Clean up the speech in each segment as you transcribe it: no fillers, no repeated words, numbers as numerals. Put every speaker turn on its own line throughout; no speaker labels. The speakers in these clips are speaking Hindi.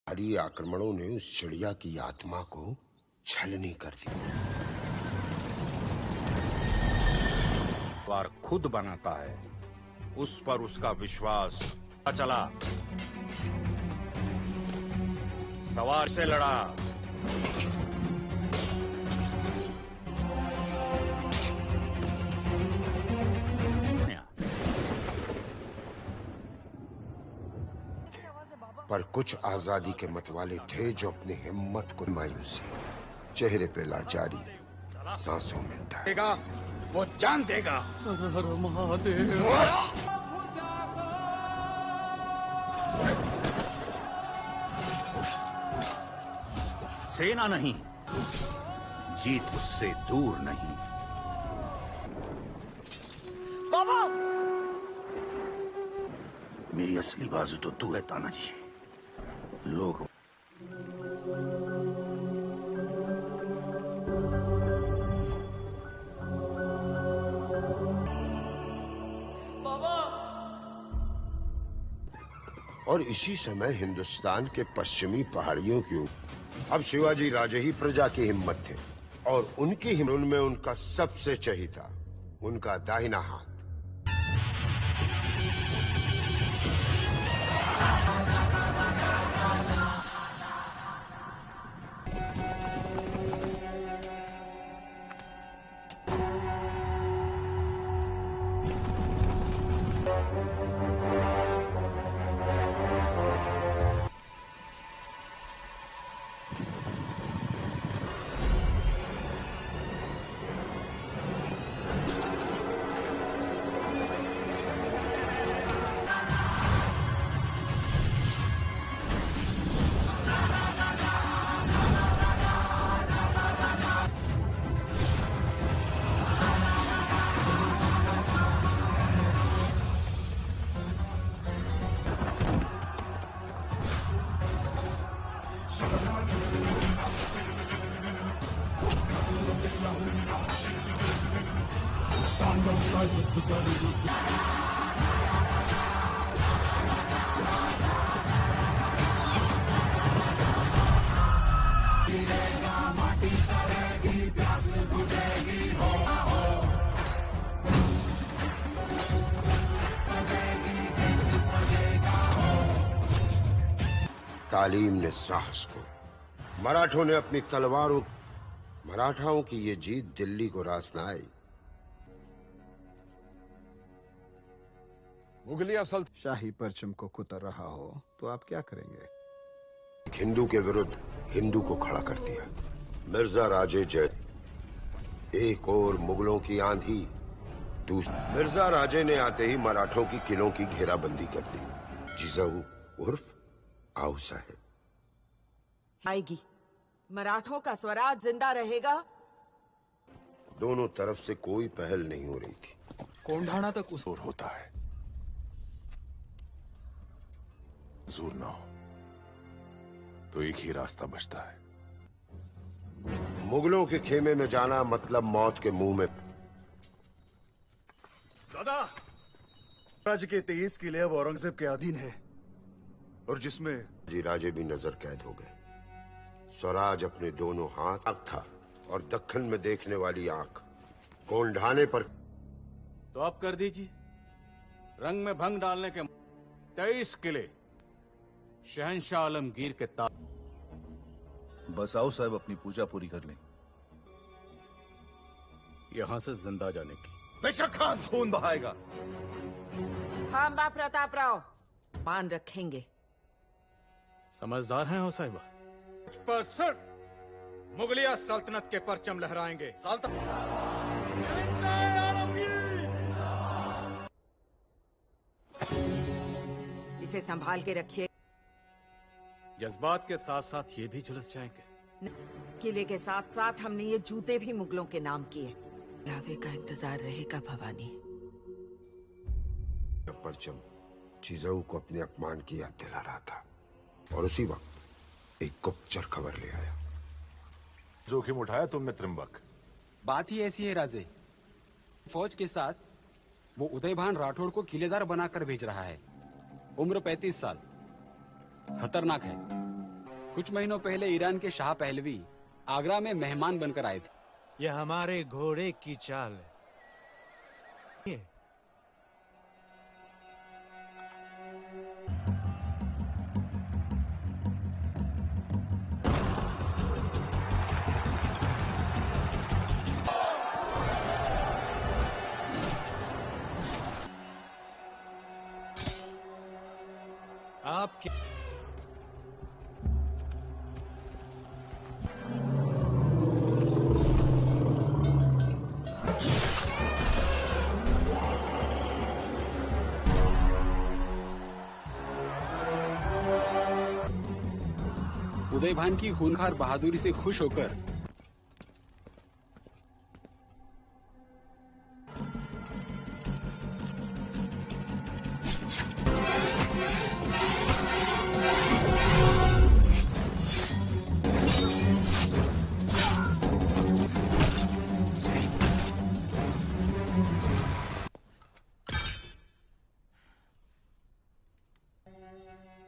भारी आक्रमणों ने उस चिड़िया की आत्मा को छलनी कर दिया।
वार खुद बनाता है, उस पर उसका विश्वास चला। सवार से लड़ा,
पर कुछ आजादी के मतवाले थे जो अपनी हिम्मत को मायूसी, चेहरे पे लाचारी, सांसों में डर।
देगा वो जान देगा। सेना नहीं, जीत उससे दूर नहीं।
बाबा!
मेरी असली बाजू तो तू है तानाजी। लोग
बाबा!
और इसी समय हिंदुस्तान के पश्चिमी पहाड़ियों के ऊपर अब शिवाजी राजे ही प्रजा की हिम्मत थे, और उनकी हिम्मत में उनका सबसे चहीता, उनका दाहिना हाथ। तालीम ने साहस को, मराठों ने अपनी तलवारों, मराठाओं की ये जीत दिल्ली को रास न आई।
मुगलिया सल्तनत शाही परचम को कुतर रहा हो तो आप क्या करेंगे?
हिंदू के विरुद्ध हिंदू को खड़ा कर दिया। मिर्जा राजे जय, एक और मुगलों की आंधी, दूसरी मिर्जा राजे ने आते ही मराठों की किलों की घेराबंदी कर दी। जिजाऊ उर्फ आओ साहेब
आएगी। मराठों का स्वराज जिंदा रहेगा।
दोनों तरफ से कोई पहल नहीं हो रही थी।
कोंढाणा तक उस ओर होता है।
मंजूर ना हो तो एक ही रास्ता बचता है।
मुगलों के खेमे में जाना मतलब मौत के मुंह में।
दादा, राज्य के 23 किले अब औरंगजेब के अधीन है, और जिसमें
जी राजे भी नजर कैद हो गए। स्वराज अपने दोनों हाथ था, और दक्खन में देखने वाली आंख कोंढाने पर।
तो अब कर दीजिए। रंग में भंग डालने के 23 किले शहंशाह आलमगीर के ताज।
बस आओ साहब, अपनी पूजा पूरी कर लें।
यहां से जिंदा जाने की।
बेशक खान खून बहाएगा।
खांबा प्रताप राव मान रखेंगे।
समझदार हैं हो साहिबा। पर सिर्फ मुगलिया सल्तनत के परचम लहराएंगे।
इसे संभाल के रखिए।
जज्बात के साथ साथ ये भी झुलस जाएंगे।
किले के साथ साथ हमने ये जूते भी मुगलों के नाम किए। लावे का इंतजार रहेगा भवानी।
परचम जिजाऊ को अपने अपमान की याद दिला रहा था, और उसी वक्त एक गुप्तचर खबर ले आया।
जोखिम उठाया तुमने त्रिंबक।
बात ही ऐसी है राजे, फौज के साथ वो उदयभान राठौड़ को किलेदार बनाकर भेज रहा है। उम्र 35 साल, खतरनाक है। कुछ महीनों पहले ईरान के शाह पहलवी आगरा में मेहमान बनकर आए थे।
यह हमारे घोड़े की चाल है। आपके
उदय भान की खूंखार बहादुरी से खुश होकर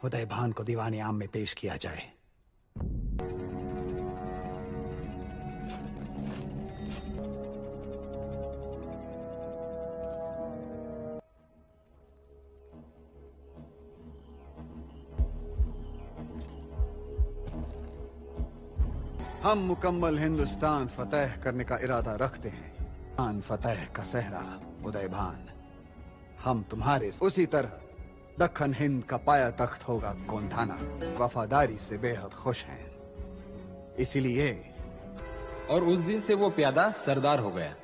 उदय भान को दीवाने आम में पेश किया जाए। हम मुकम्मल हिंदुस्तान फतेह करने का इरादा रखते हैं। खान फतेह का सहरा उदय भान, हम तुम्हारे उसी तरह दक्खन हिंद का पाया तख्त होगा गोंधाना। वफादारी से बेहद खुश हैं, इसीलिए।
और उस दिन से वो प्यादा सरदार हो गया।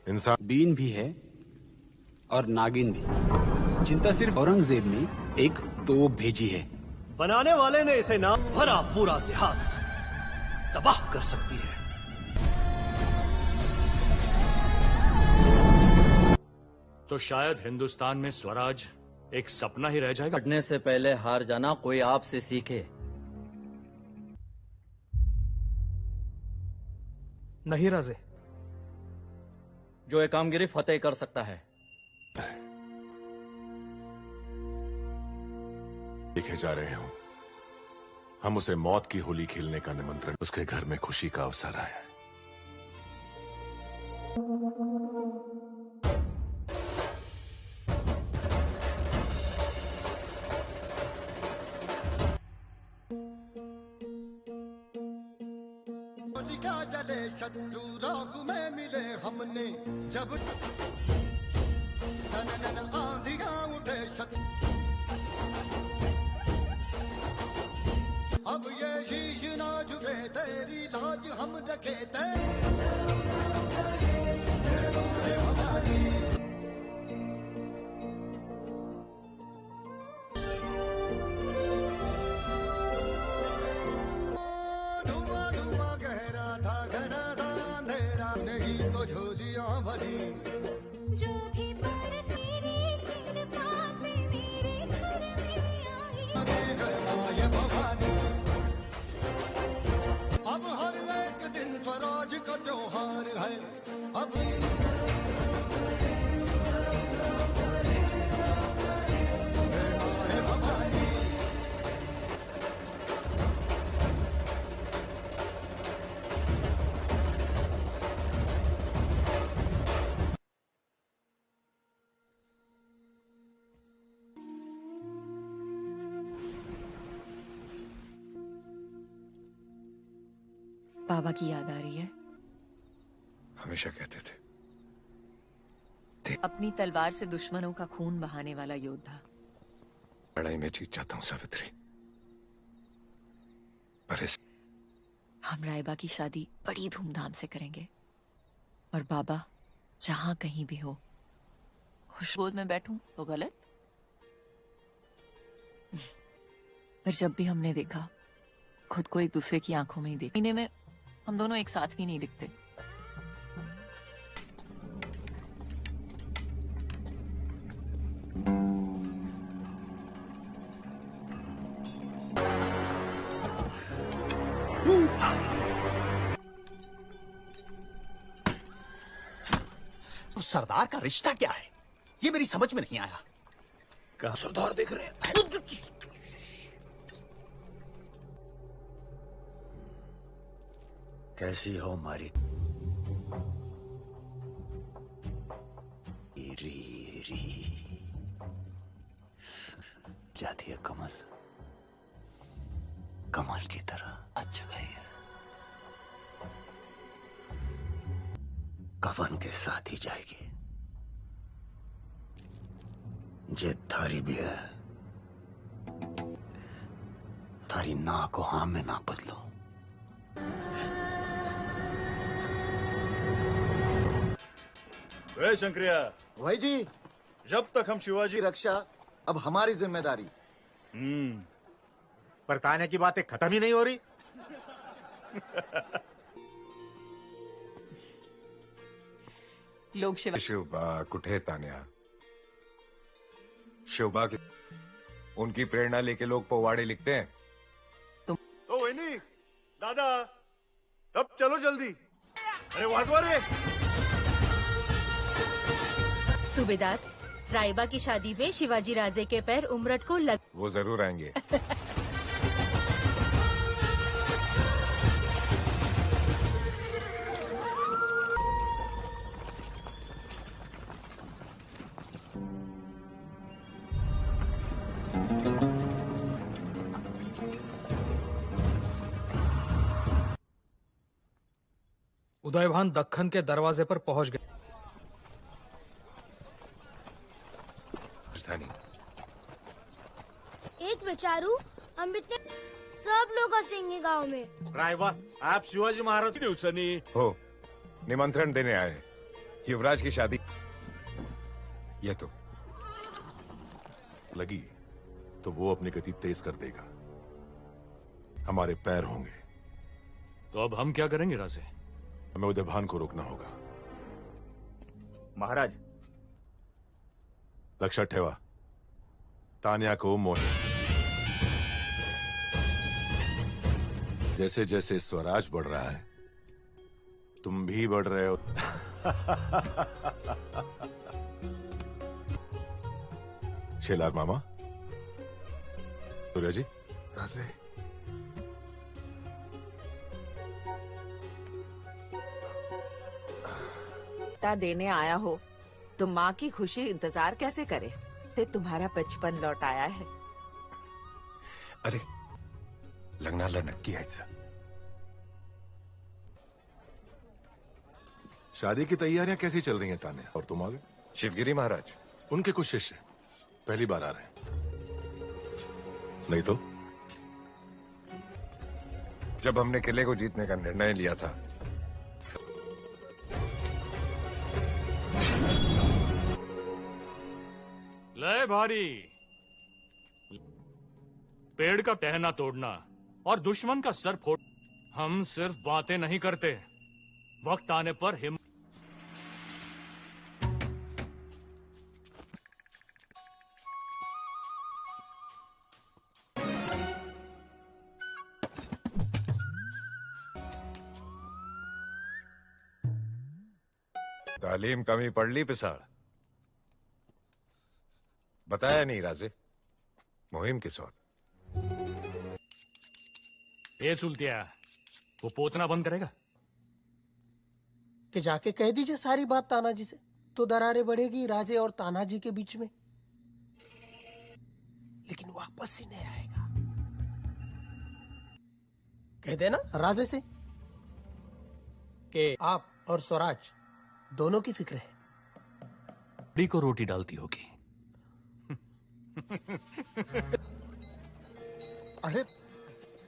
इंसान
बीन भी है और नागिन भी। चिंता सिर्फ औरंगजेब ने एक तोप भेजी है।
बनाने वाले ने इसे नाम भरा पूरा देहात तबाह कर सकती है।
तो शायद हिंदुस्तान में स्वराज एक सपना ही रह जाएगा।
हटने से पहले हार जाना कोई आपसे सीखे।
नहीं राजे,
जो एक कामगिरी फतेह कर सकता है।
लिखे जा रहे हो, हम उसे मौत की होली खेलने का निमंत्रण। उसके घर में खुशी का अवसर आया।
जले शत्रु राह में मिले हमने, जब आंधियां उठे अब ये शीश ना झुके, तेरी लाज हम रखे झोलियां भरी। जो भी बरसी रे कृपा से मेरे घर में आई। अब हर एक दिन स्वराज का त्योहार है। अब
बाबा की याद आ रही है?
हमेशा कहते थे
अपनी तलवार से दुश्मनों का खून बहाने वाला योद्धा।
लड़ाई में जीत जाता हूं सावित्री, पर इस
हम रायबा की शादी बड़ी धूमधाम से करेंगे और बाबा जहां कहीं भी हो, खुश गोद में बैठूं तो गलत? पर जब भी हमने देखा खुद को एक दूसरे की आंखों में ही देखा। महीने में हम दोनों एक साथ भी नहीं दिखते।
तो सरदार का रिश्ता क्या है, ये मेरी समझ में नहीं आया। कहा सरदार देख रहे हैं।
कैसी हो मारी री जाती है कमल, कमल की तरह आज जगाई है। कफन के साथ ही जाएगी। जे थारी भी है, थारी ना को हाँ में ना बदलो।
वे शंकरिया
भाई जी,
जब तक हम शिवाजी
रक्षा अब हमारी जिम्मेदारी।
पर तान्या की बातें खत्म ही नहीं हो रही।
लोग
शिवबा कुठे तान्या, शिवबा की उनकी प्रेरणा लेके लोग पोवाड़े लिखते हैं।
तो वही दादा, अब चलो जल्दी। अरे वाटवा रे।
सूबेदार, रायबा की शादी में शिवाजी राजे के पैर उमरठ को लग।
वो जरूर आएंगे।
उदयभान दक्खन के दरवाजे पर पहुंच गए।
एक विचारू, हम इतने सब लोग हंसेंगे गांव में।
रायबा, आप शिवाजी महाराज
हो निमंत्रण देने आए। युवराज की शादी। ये तो लगी तो वो अपनी गति तेज कर देगा। हमारे पैर होंगे।
तो अब हम क्या करेंगे राजे?
हमें उदयभान को रोकना होगा।
महाराज,
लक्ष्य ठेवा, तान्या को मोहे। जैसे जैसे स्वराज बढ़ रहा है, तुम भी बढ़ रहे हो। शेलार मामा, सूर्य जी, राजे,
देने आया हो तो माँ की खुशी इंतजार कैसे करे? ते तुम्हारा बचपन लौट आया है।
अरे लग्नाला नक्की यायचं। शादी की तैयारियां कैसी चल रही हैं तान्या? और तुम आगे? शिवगिरी महाराज, उनके कुछ शिष्य पहली बार आ रहे हैं। नहीं तो जब हमने किले को जीतने का निर्णय लिया था,
लय भारी, पेड़ का टहना तोड़ना और दुश्मन का सर फोड़। हम सिर्फ बातें नहीं करते, वक्त आने पर हिम्मत।
तालीम कमी पड़ ली पिसाड़। बताया नहीं राजे, मुहिम किस ओर?
ये सुलतिया, वो पोतना बंद करेगा?
कि जाके कह दीजिए सारी बात तानाजी से, तो दरारें बढ़ेगी राजे और तानाजी के बीच में। लेकिन वापस ही नहीं आएगा। कह देना राजे से कि आप और स्वराज दोनों की फिक्र है।
डी को रोटी डालती होगी।
अरे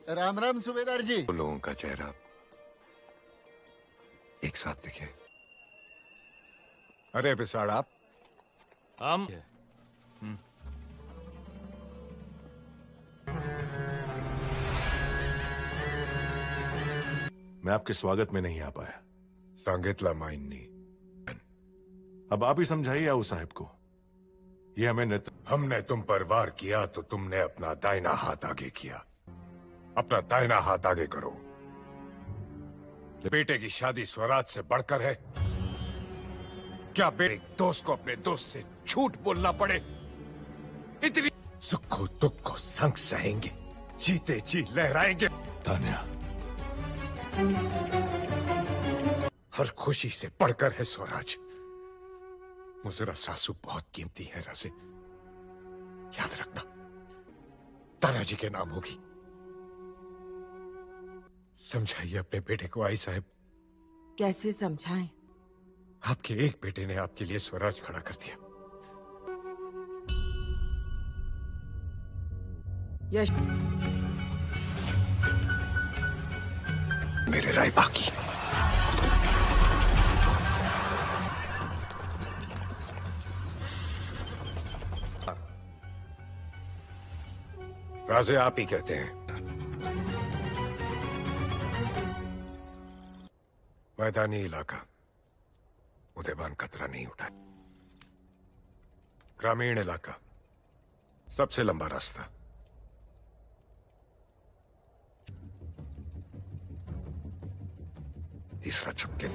राम राम सूबेदार जी।
लोगों का चेहरा एक साथ दिखे। अरे पिसाड़, आप
हम
मैं आपके स्वागत में नहीं आ पाया। सांगितला माइनी। अब आप ही समझाइए आओ साहब को। ये हमने तुम पर वार किया तो तुमने अपना दाहिना हाथ आगे किया। अपना दाहिना हाथ आगे करो। बेटे की शादी स्वराज से बढ़कर है क्या? बेटे दोस्त को अपने दोस्त से झूठ बोलना पड़े? इतनी सुखो दुख को संग सहेंगे, जीते जी लहराएंगे। तान्या, हर खुशी से बढ़कर है स्वराज। मुजरा सासू बहुत कीमती है राजे, याद रखना तानाजी के नाम होगी। समझाइए अपने बेटे को आई साहब।
कैसे समझाएं?
आपके एक बेटे ने आपके लिए स्वराज खड़ा कर दिया।
यश
मेरे राय बाकी राजे आप ही कहते हैं। मैदानी इलाका, उदयभान खतरा नहीं उठा। ग्रामीण इलाका, सबसे लंबा रास्ता। तीसरा चुपके।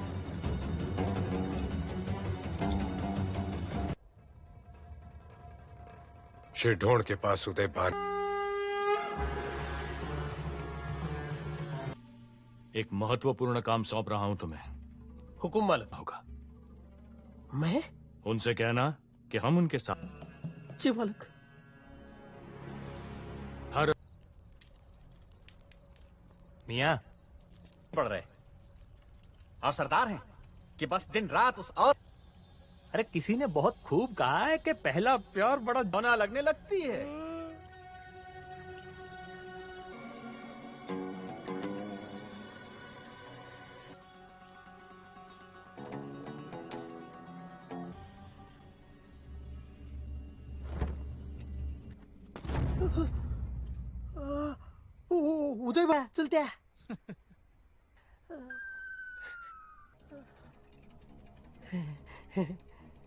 शिरढोण के पास उदयभान।
एक महत्वपूर्ण काम सौंप रहा हूं तुम्हें।
हुकुम मालिक।
होगा।
मैं?
उनसे कहना कि हम उनके साथ।
जी मालिक।
हर
मियां पढ़ रहे और सरदार हैं कि बस दिन रात उस और।
अरे किसी ने बहुत खूब कहा है कि पहला प्यार बड़ा दोना लगने लगती है।
उदय भाई चलते हैं।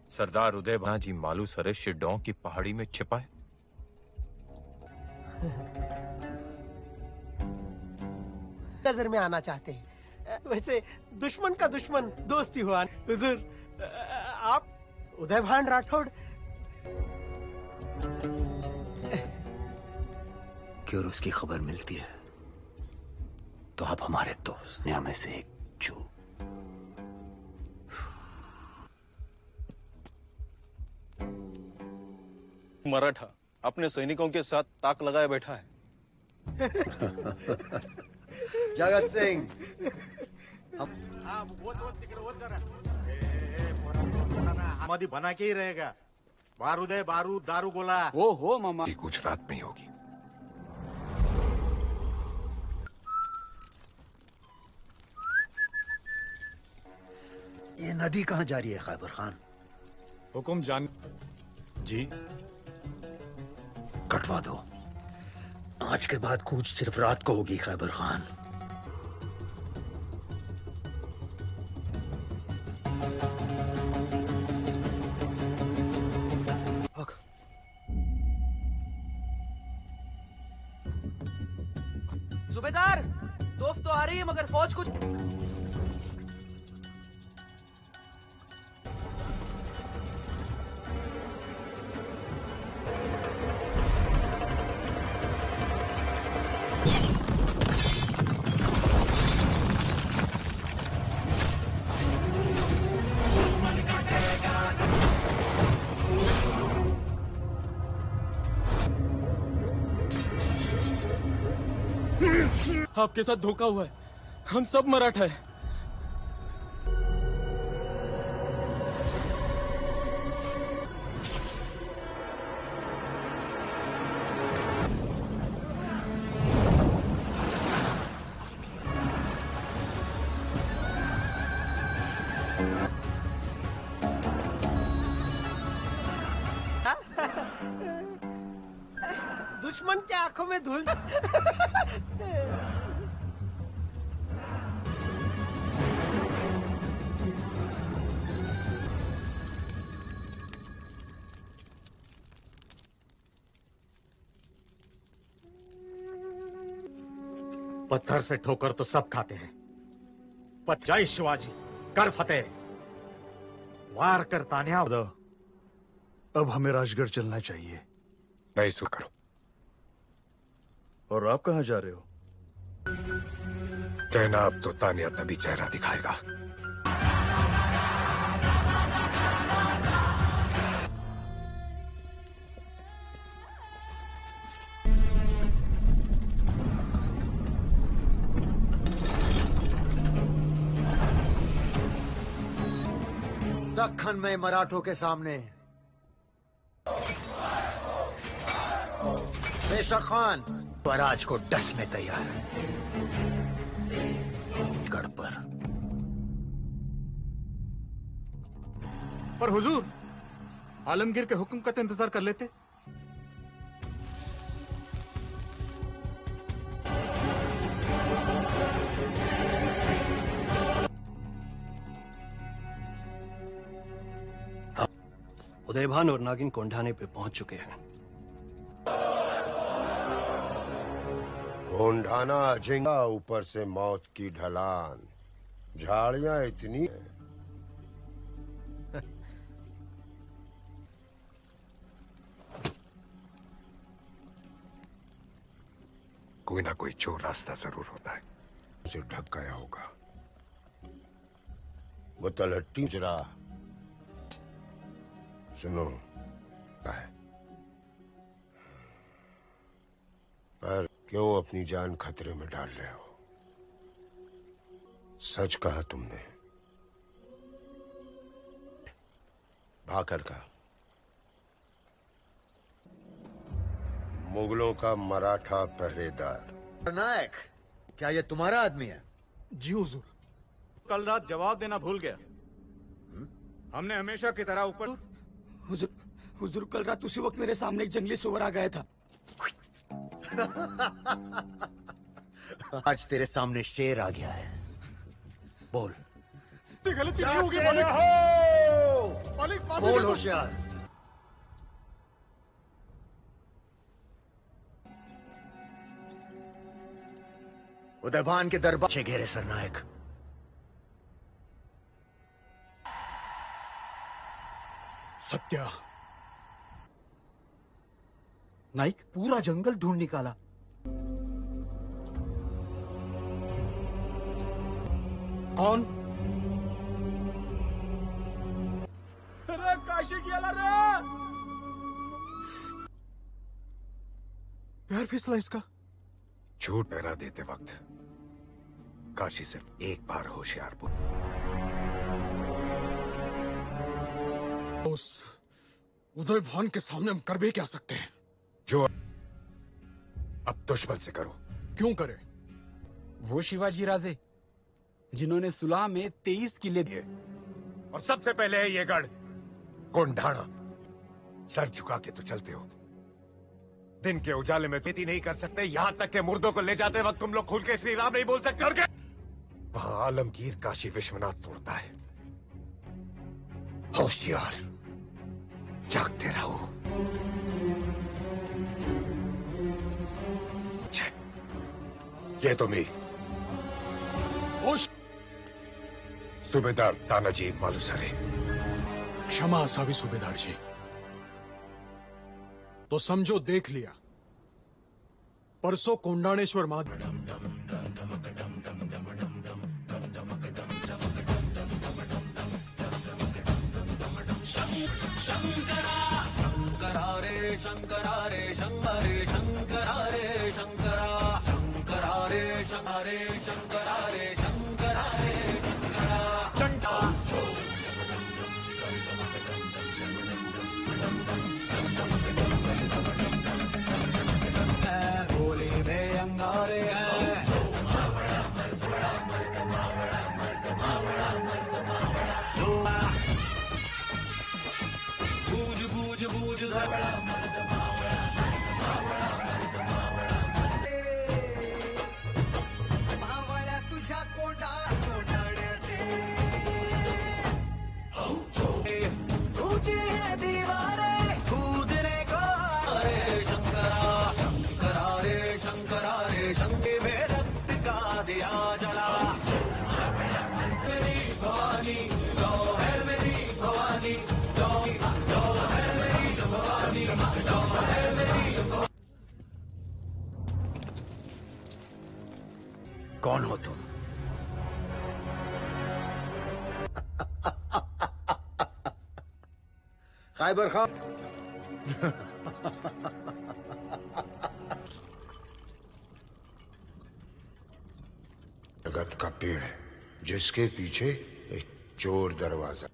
सरदार उदयभान जी मालूसरे शिरडोंग की पहाड़ी में छिपा है।
नजर में आना चाहते हैं। वैसे दुश्मन का दुश्मन दोस्ती हुआ। हुजूर आप उदयभान राठौड़
क्यों उसकी खबर मिलती है तो आप हमारे दोस्त में से एक चू।
मराठा अपने सैनिकों के साथ ताक लगाए बैठा है।
जगत सिंह
आमादी बना के ही रहेगा। बारूद है, बारूद, दारू गोला।
वो हो मामा।
गुजरात में ही होगी।
ये नदी कहाँ जा रही है खैबर खान?
हुकुम जान जी।
कटवा दो। आज के बाद कूच सिर्फ रात को होगी खैबर खान।
सूबेदार तोफ तो आ रही है मगर फौज कुछ।
आपके साथ धोखा हुआ है। हम सब मराठा है।
दुश्मन की आंखों में धूल।
पत्थर से ठोकर तो सब खाते हैं, पर जय शिवाजी कर फतेह। वार कर तान्या।
अब हमें राजगढ़ चलना चाहिए।
नहीं सो करो।
और आप कहाँ जा रहे हो?
कहना अब तो तानिया तभी चेहरा दिखाएगा।
दक्खन में मराठों के सामने पेशा खान
स्वराज को डसने तैयार है। गढ़
पर हुजूर, आलमगीर के हुक्म का तो इंतजार कर लेते।
उदयभान और नागिन कोंढाने पे पहुंच चुके हैं।
कोंढाना झिंगा, ऊपर से मौत की ढलान, झाड़ियां इतनी हैं।
कोई ना कोई चोर रास्ता जरूर होता है।
उसे ढक गया होगा। वो तलहट्टी जरा सुनो है, पर क्यों अपनी जान खतरे में डाल रहे हो? सच कहा तुमने, भाकर का मुगलों का मराठा पहरेदार।
नायक, क्या ये तुम्हारा आदमी है?
जी हुजूर। कल रात जवाब देना भूल गया। हमने हमेशा की तरह ऊपर।
हुजूर कल रात उसी वक्त मेरे सामने एक जंगली सुअर आ गया था।
आज तेरे सामने शेर आ गया है। बोल।
गलती नहीं होगी मालिक।
बोल होशियार। उदयभान के दरबार से घेरे सरनायक।
सत्या। नाइक पूरा जंगल ढूंढ निकाला। कौन?
अरे काशी किया रे।
पैर फिसला इसका।
झूठ पहरा देते वक्त काशी सिर्फ एक बार होशियार बोल।
उस उदयभान के सामने हम कर भी क्या सकते हैं?
जो अब दुश्मन से करो।
क्यों करे?
वो शिवाजी राजे जिन्होंने सुलह में 23 किले दिए,
और सबसे पहले है ये गढ़ कोंढाना। सर झुका के तो चलते हो, दिन के उजाले में खेती नहीं कर सकते, यहां तक के मुर्दों को ले जाते वक्त तुम लोग खुल के श्री राम नहीं बोल सकते। और क्या वहां आलमगीर काशी विश्वनाथ तोड़ता है। होशियार, जागते रहो। ये तो मैं सूबेदार तानाजी मालूसरे।
क्षमा सावी सूबेदार जी। तो समझो देख लिया। परसों कोंडाणेश्वर
शंकरा रे शंकरा रे शंकरे शंकरा रे शंकरा शंकरा रे शंकरे शंकरा रे शंकरा रे शंकरा चंटा होली में अंगारे हैं। बूझ बूझ बूझ
भावळ्या तुझ्या कोंडाण्याचे
ऊंची है दीवारें कूदने को रे शंकरा शंकरा रे शंकरा रे शंके में रक्त का दिया जला। मेरी भवानी लो है मेरी भवानी लो है मेरी भवानी लो है मेरी।
कौन हो तुम? खैबर खान।
जगत का पेड़ है जिसके पीछे एक चोर दरवाजा।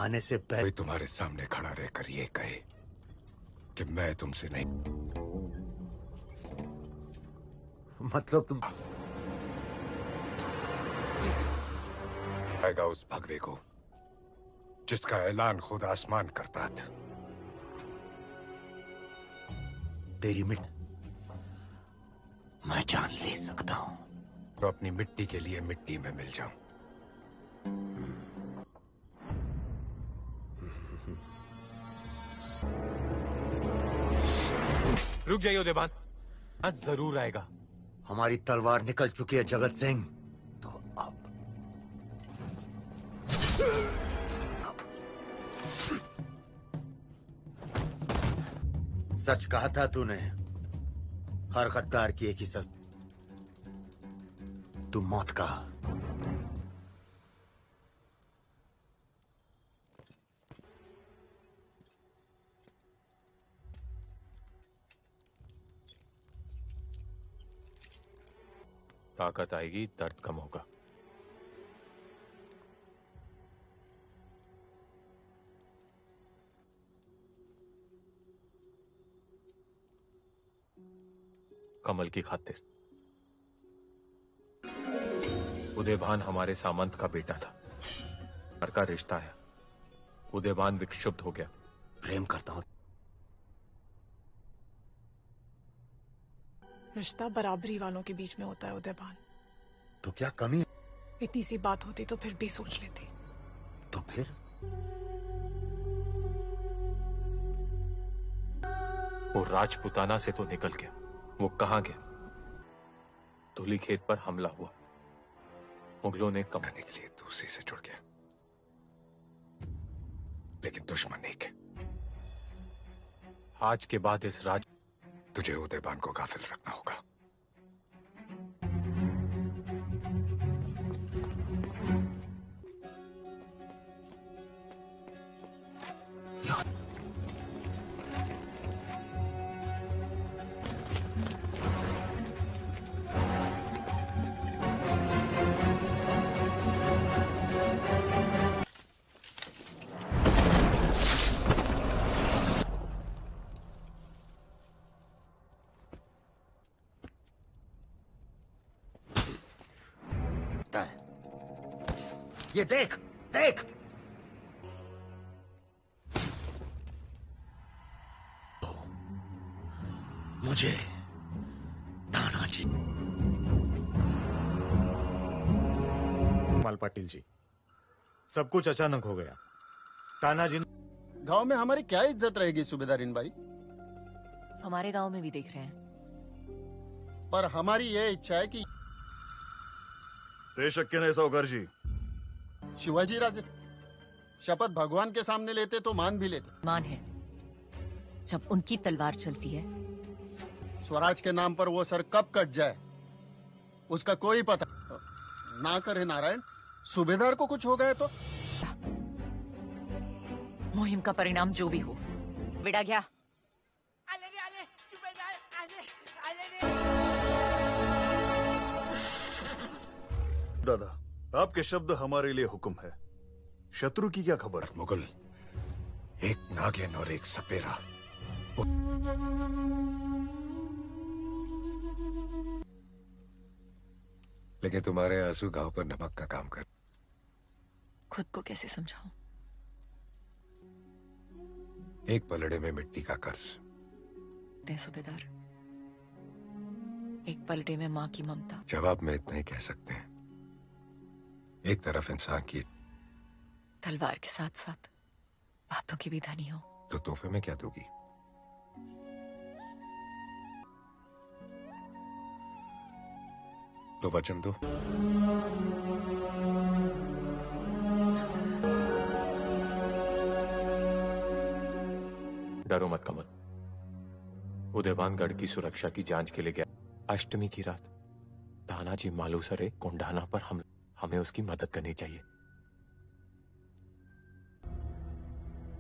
आने से पहले
कोई तुम्हारे सामने खड़ा रहकर ये कहे कि मैं तुमसे नहीं,
मतलब तुम
आएगा उस भगवे को जिसका ऐलान खुद आसमान करता था।
तेरी मैं जान ले सकता हूं
तो अपनी मिट्टी के लिए मिट्टी में मिल जाऊं।
रुक जाइए उदयभान, आज जरूर आएगा।
हमारी तलवार निकल चुकी है जगत सिंह, तो अब सच कहा था तूने, हर गद्दार की एक ही सजा, तू मौत का।
ताकत आएगी, दर्द कम होगा। कमल की खातिर। उदयभान हमारे सामंत का बेटा था, घर का रिश्ता है। उदयभान विक्षुब्ध हो गया।
प्रेम करता हूं।
रिश्ता बराबरी वालों के बीच में होता है उदयभान।
तो क्या कमी?
इतनी सी बात होती तो फिर भी सोच लेती।
तो फिर
वो राजपुताना से तो निकल गया, वो कहां गया? धुली खेत पर हमला हुआ, मुगलों ने
कमाने के लिए दूसरी से जुड़ गया, लेकिन दुश्मन एक है।
आज के बाद इस राज
तुझे उदयभान को गाफिल रखना होगा।
ये देख देख, मुझे तानाजी।
माल पाटिल जी, सब कुछ अचानक हो गया। तानाजी
गांव में हमारी क्या इज्जत रहेगी सूबेदारिन भाई?
हमारे गांव में भी देख रहे हैं,
पर हमारी ये इच्छा है कि
ते शक्य नहीं सावकार जी।
शिवाजी राजे शपथ भगवान के सामने लेते तो मान भी लेते।
मान है जब उनकी तलवार चलती है।
स्वराज के नाम पर वो सर कब कट जाए उसका कोई पता ना करे। नारायण, सूबेदार को कुछ हो गया तो
मुहिम का परिणाम जो भी हो, विड़ा गया।
दादा, आपके शब्द हमारे लिए हुक्म है। शत्रु की क्या खबर?
मुगल, एक नागिन और एक सपेरा। लेकिन तुम्हारे आंसू गांव पर नमक का काम कर।
खुद को कैसे समझाऊं?
एक पलड़े में मिट्टी का कर्ज।
दे सूबेदार, एक पलड़े में माँ की ममता।
जवाब में इतना ही कह सकते हैं, एक तरफ इंसान की
तलवार के साथ साथ बातों की भी धनी हो।
तो तोहफे में क्या दोगी? तो वचन दो।
डरो मत कमल। उदयभानगढ़ की सुरक्षा की जांच के लिए गया। अष्टमी की रात तानाजी मालूसरे कोंडाना पर हमें उसकी मदद करनी चाहिए।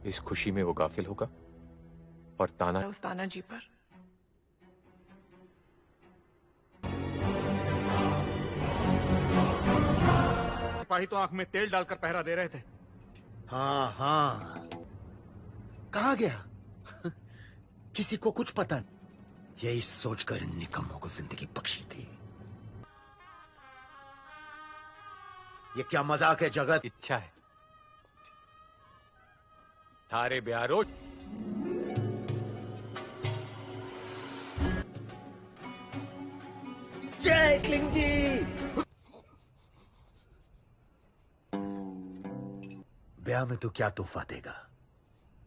इस खुशी में वो गाफिल होगा और
उस तानाजी पर
सिपाही तो आंख में तेल डालकर पहरा दे रहे थे।
हाँ हाँ, कहाँ गया? किसी को कुछ पता नहीं। यही सोचकर इन निकम्मों को जिंदगी बख्शी थी। ये क्या मजाक है जगत?
इच्छा है थारे ब्यारो।
जय क्लिंग जी। ब्याह में तू क्या तोहफा देगा?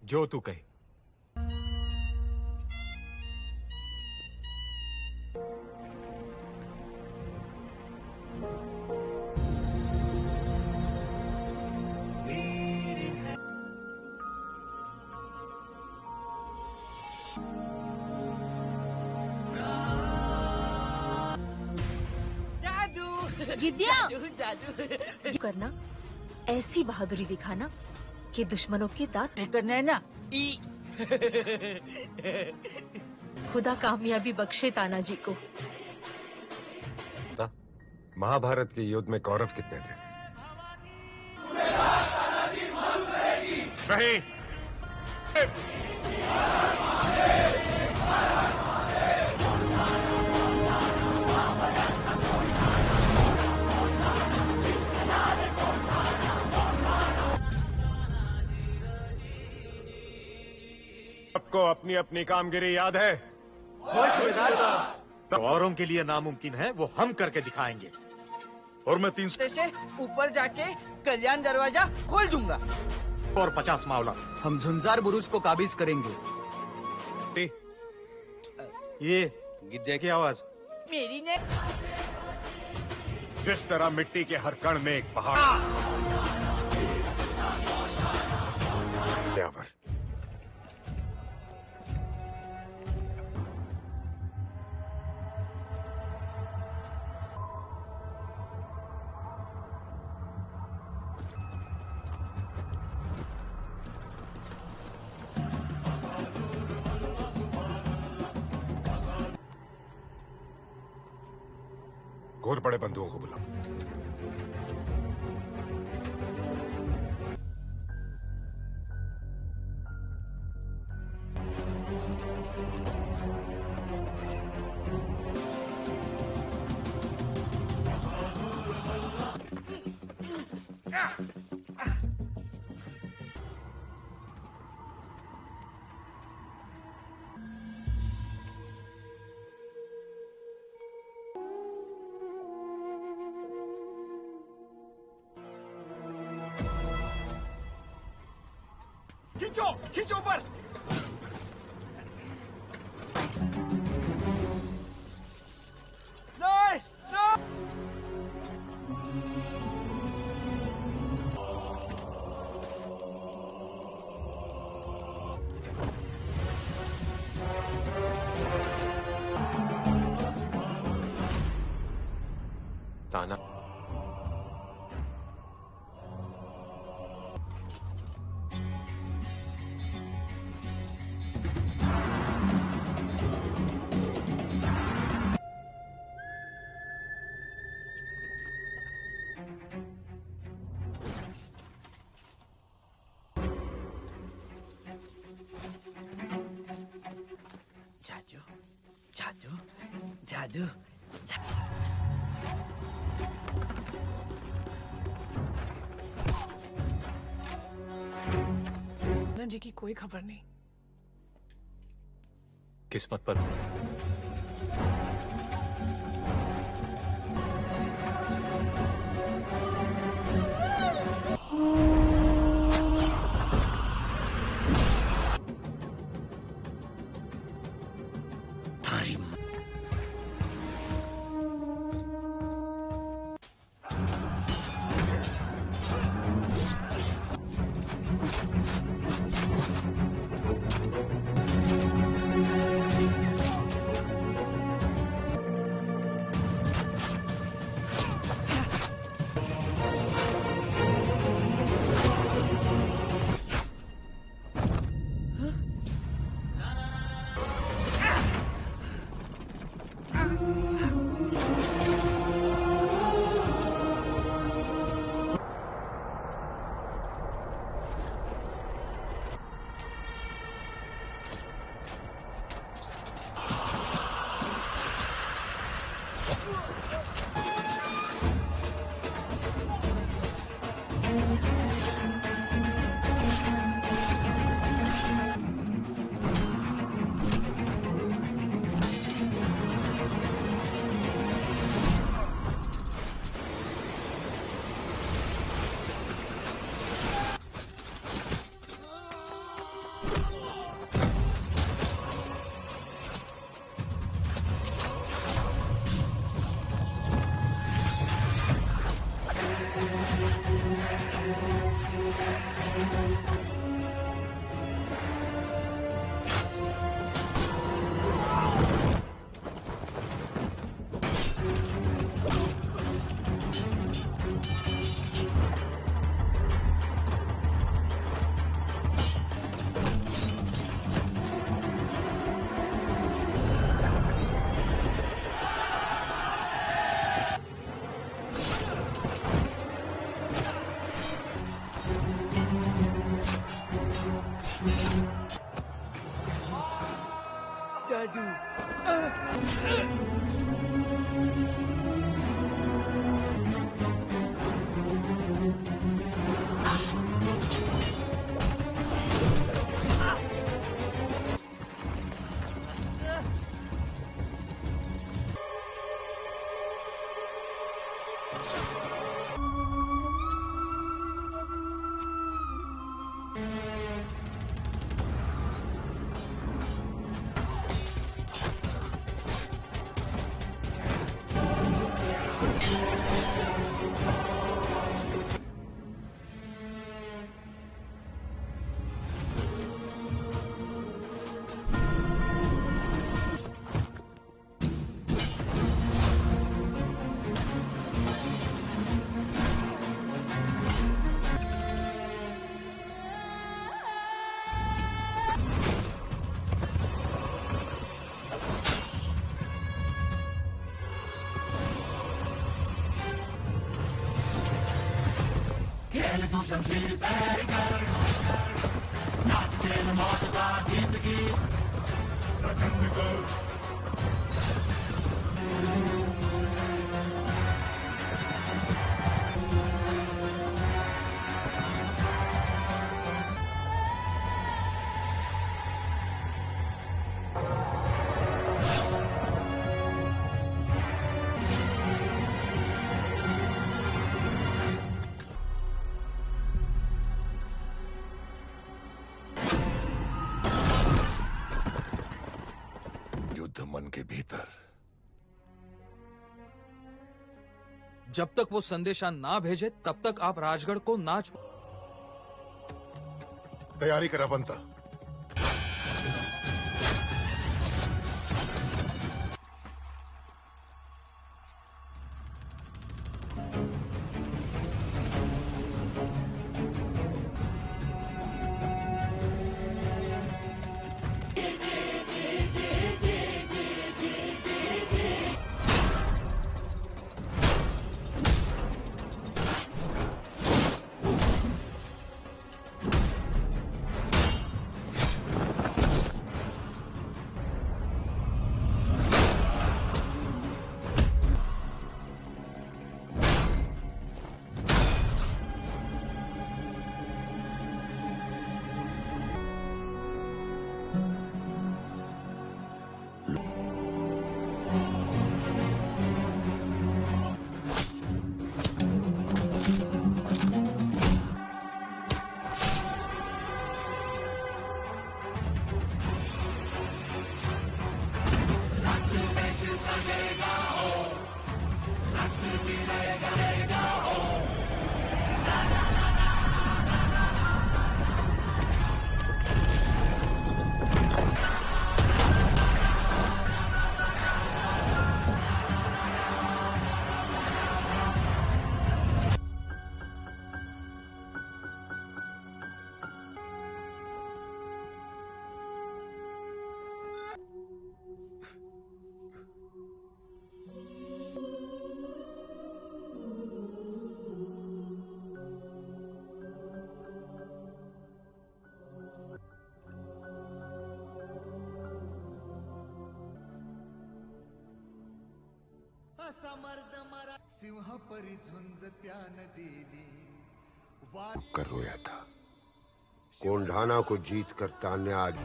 जो तू कहे।
गिद्दिया जादू करना, ऐसी बहादुरी दिखाना कि दुश्मनों के दांत करना है ना। खुदा कामयाबी बख्शे तानाजी को।
महाभारत के युद्ध में कौरव कितने थे? नहीं। सबको अपनी अपनी कामगिरी याद है?
तो औरों के लिए नामुमकिन है वो हम करके दिखाएंगे।
और मैं 300
से ऊपर जाके कल्याण दरवाजा खोल दूंगा
और 50 मावला।
हम झुंजार बुरुज को काबिज करेंगे।
ये गिद्दे की आवाज
मेरी ने।
जिस तरह मिट्टी के हर कण में एक पहाड़। घोर बड़े बंधुओं को बुलाओ।
खींचो खींचो ऊपर। नहीं नहीं।
ताना
जादू जादू जादू।
जी की कोई खबर नहीं।
किस्मत पर
शमशीर से कर नाच के मौत का जीत की प्रचंड कर
मन के भीतर।
जब तक वो संदेशा ना भेजे तब तक आप राजगढ़ को ना
तैयारी करा बनता।
सिंह परी झुंज त्यान देवी
कर रोया था। कोंढाना को जीत कर तान्या आज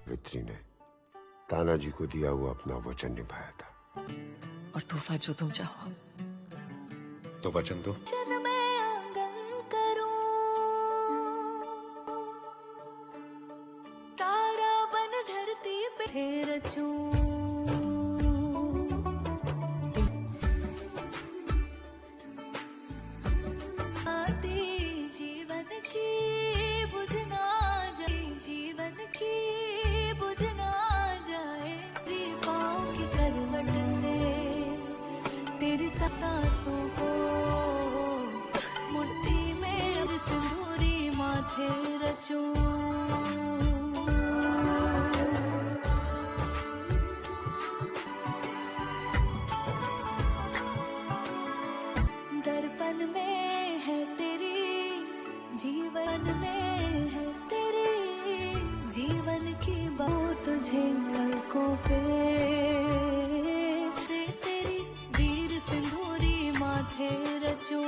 वित्री ने तानाजी को दिया हुआ अपना वचन निभाया था।
और तोहफा जो तुम चाहो
तो वचन दो।
सांसों को मुट्ठी में सिंदूरी माथे रचूं दर्पण में है तेरी जीवन में है तेरी जीवन की बात तुझे पलकों पे तेरी वीर सिंदूरी माथे रचूं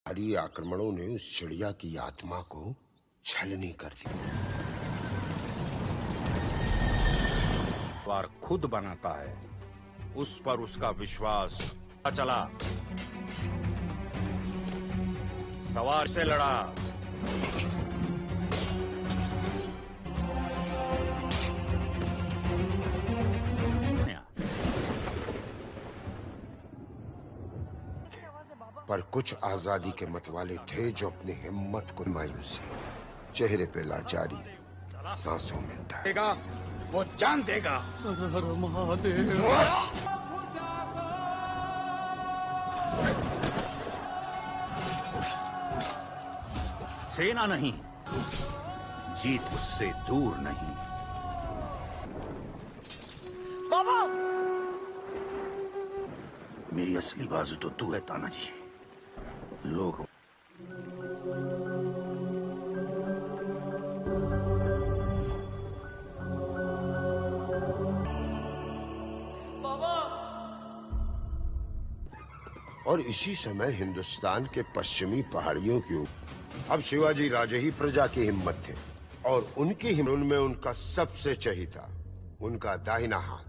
भारी आक्रमणों ने उस चिड़िया की आत्मा को छलनी कर दी।
वार खुद बनाता है, उस पर उसका विश्वास चला। सवार से लड़ा,
पर कुछ आजादी के मतवाले थे जो अपनी हिम्मत को मायूसी चेहरे पे लाचारी सांसों में
देगा, वो जान देगा। सेना नहीं, जीत उससे दूर नहीं।
बाबा,
मेरी असली बाजू तो तू है तानाजी। लोग
और इसी समय हिंदुस्तान के पश्चिमी पहाड़ियों की ऊपर अब शिवाजी राजे ही प्रजा की हिम्मत थे और उनकी हिम्मत में उनका सबसे चहीता, उनका दाहिना हाथ।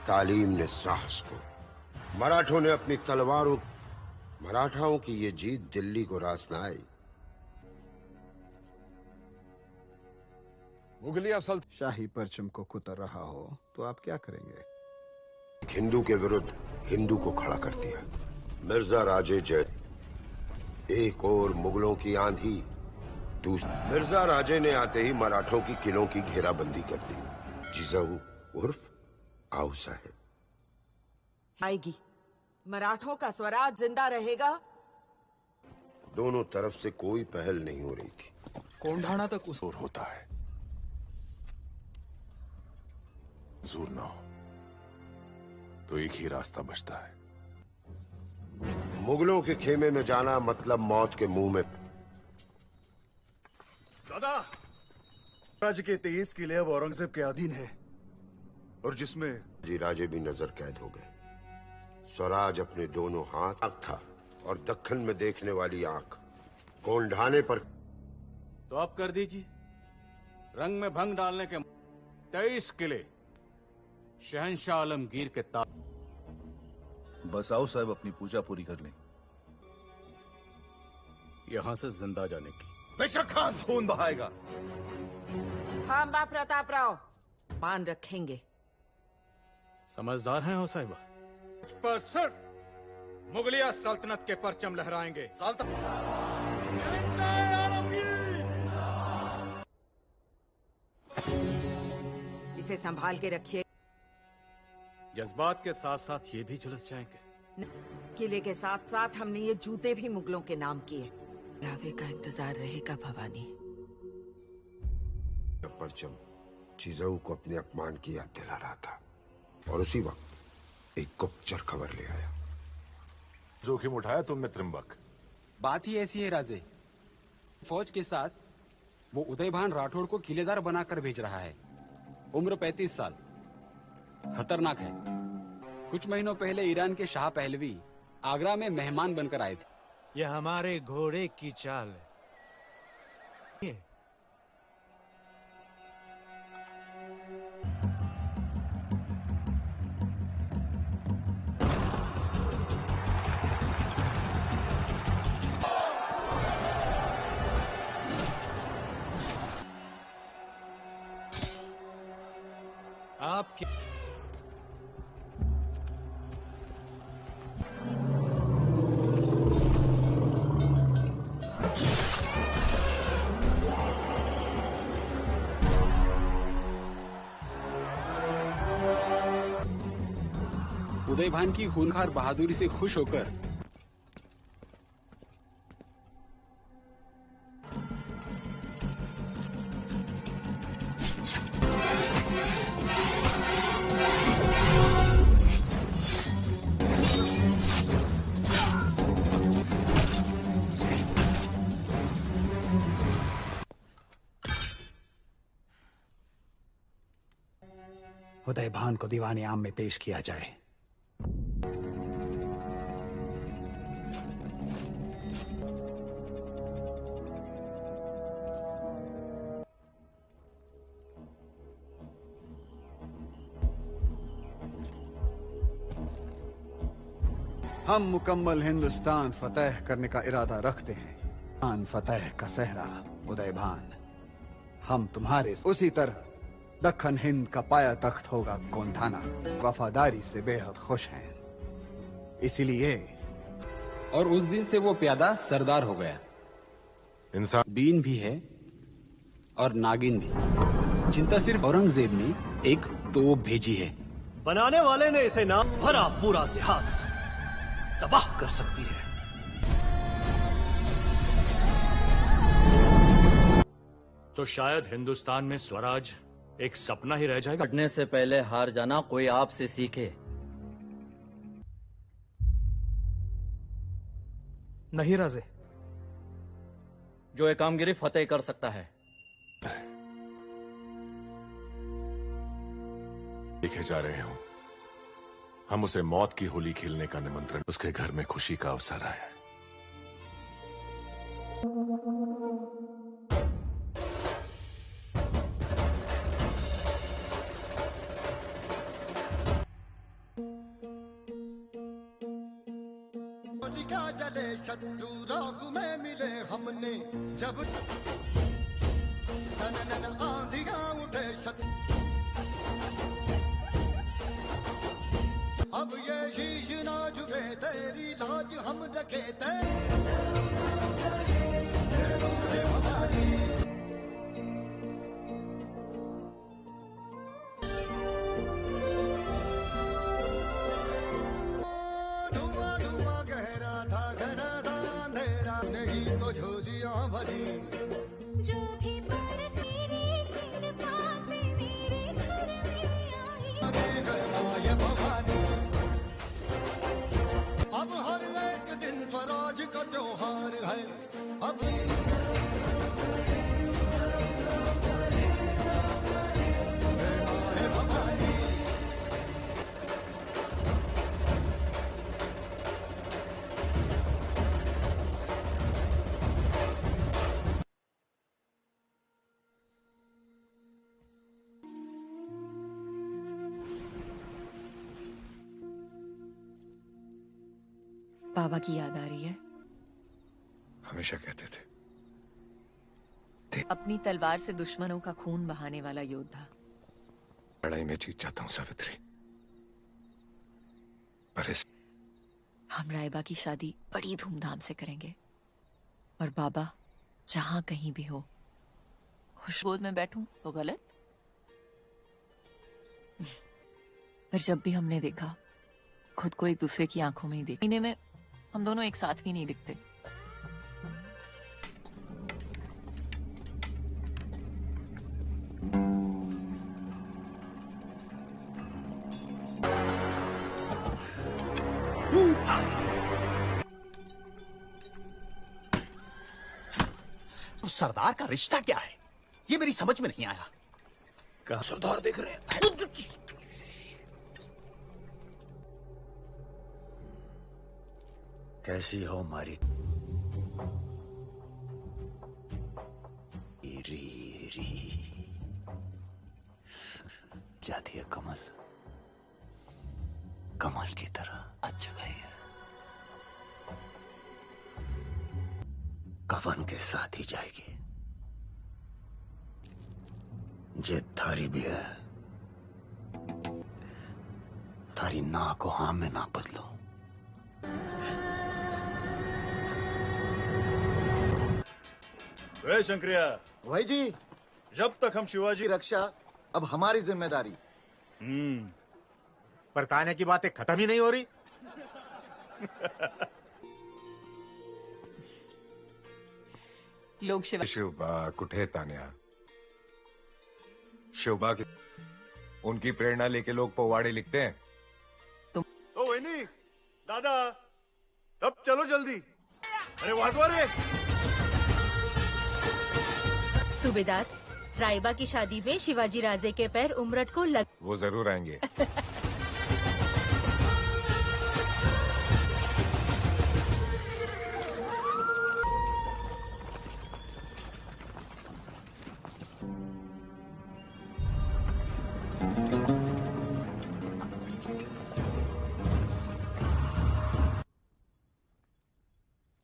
तालीम ने साहस को, मराठों ने अपनी तलवारों, मराठाओं की ये जीत दिल्ली को रास न आई।
मुगलिया सल्तनत शाही परचम को कुतर रहा हो तो आप क्या करेंगे?
हिंदू के विरुद्ध हिंदू को खड़ा कर दिया। मिर्जा राजे जय, एक और मुगलों की आंधी, दूसरी मिर्जा राजे ने आते ही मराठों की किलों की घेराबंदी कर दी। जिजाऊ उर्फ आओ साहेब
आएगी। मराठों का स्वराज जिंदा रहेगा।
दोनों तरफ से कोई पहल नहीं हो रही थी।
कोंढाणा तक उस
होता है, मंजूर ना हो तो एक ही रास्ता बचता है।
मुगलों के खेमे में जाना मतलब मौत के मुंह में।
दादा, राज्य के 23 किले अब औरंगजेब के अधीन है और जिसमें
जी राजे भी नजर कैद हो गए। स्वराज अपने दोनों हाथ था और दक्खन में देखने वाली आंख कोंढाने पर।
तो अब कर दीजिए। रंग में भंग डालने के 23 किले शहंशाह आलमगीर के ताज।
बस आओ साहब अपनी पूजा पूरी कर लें।
यहां से जिंदा जाने की।
बेशक खान खून बहाएगा।
हाँ बा प्रताप राव, मान रखेंगे।
समझदार हैं हो साहिबा।
पर सिर्फ मुगलिया सल्तनत के परचम लहराएंगे।
इसे संभाल के रखिए।
जज्बात के साथ साथ ये भी झुलस जाएंगे।
किले के साथ साथ हमने ये जूते भी मुगलों के नाम किए।
लावे का इंतजार रहेगा भवानी।
परचम जिजाऊ को अपने अपमान की याद दिला रहा था और उसी वक्त एक गुप्तचर खबर ले आया।
जोखिम उठाया तुमने त्रिंबक।
बात ही ऐसी है राजे, फौज के साथ वो उदयभान राठौड़ को किलेदार बनाकर भेज रहा है। उम्र 35 साल, खतरनाक है। कुछ महीनों पहले ईरान के शाह पहलवी आगरा में मेहमान बनकर आए थे।
यह हमारे घोड़े की चाल है। आपके
उदय भान की खूंखार बहादुरी से खुश होकर
उदय भान को दीवाने आम में पेश किया जाए। हम मुकम्मल हिंदुस्तान फतेह करने का इरादा रखते हैं। आन फतेह का सहरा उदय भान, हम तुम्हारे उसी तरह दक्खन हिंद का पाया तख्त होगा गोंधाना। वफादारी से बेहद खुश हैं, इसीलिए।
और उस दिन से वो प्यादा सरदार हो गया।
इंसान
बीन भी है और नागिन भी। चिंता सिर्फ औरंगजेब ने एक तोप भेजी है।
बनाने वाले ने इसे नाम भरा पूरा देहात तबाह कर सकती है।
तो शायद हिंदुस्तान में स्वराज एक सपना ही रह जाएगा।
बढ़ने से पहले हार जाना कोई आपसे सीखे।
नहीं राजे,
जो एक कामगिरी फतेह कर सकता है।
लिखे जा रहे हो, हम उसे मौत की होली खेलने का निमंत्रण, उसके घर में खुशी का अवसर आया।
जले शत्रु राह में मिले हमने, जब आंधियां उठे शत्रु, अब ये शीश ना झुके, तेरी लाज हम रखे झोलियां भरी, जो भी बरसी कृपा से मेरे घर में आई भवानी। अब हर एक दिन स्वराज का त्योहार है। अब
बाबा की याद आ रही है?
हमेशा कहते थे
अपनी तलवार से दुश्मनों का खून बहाने वाला योद्धा।
लड़ाई में जीत जाता हूँ सावित्री, पर इस
हम रायबा की शादी बड़ी धूमधाम से करेंगे और बाबा जहां कहीं भी हो, खुशबोद में बैठूं तो गलत, पर जब भी हमने देखा खुद को एक दूसरे की आंखों में ही देखा। महीने में हम दोनों एक साथ भी नहीं दिखते।
तो सरदार का रिश्ता क्या है, ये मेरी समझ में नहीं आया। क्या सरदार देख रहे हैं?
कैसी हो मारी री जाती है कमल, कमल की तरह आज गई है। कफन के साथ ही जाएगी। जे थारी भी है, थारी ना को हाँ में ना बदलो।
वे शंकरिया
भाई जी,
जब तक हम शिवाजी
रक्षा अब हमारी जिम्मेदारी।
पर तान्या की बातें खत्म ही नहीं हो रही।
लोग
शिवबा कुठे तान्या, शिवबा की उनकी प्रेरणा लेके लोग पोवाड़े लिखते हैं।
ओ वहीनी, दादा, अब चलो जल्दी। अरे वाघवारे।
सूबेदार, रायबा की शादी में शिवाजी राजे के पैर उमरठ को लग।
वो जरूर आएंगे।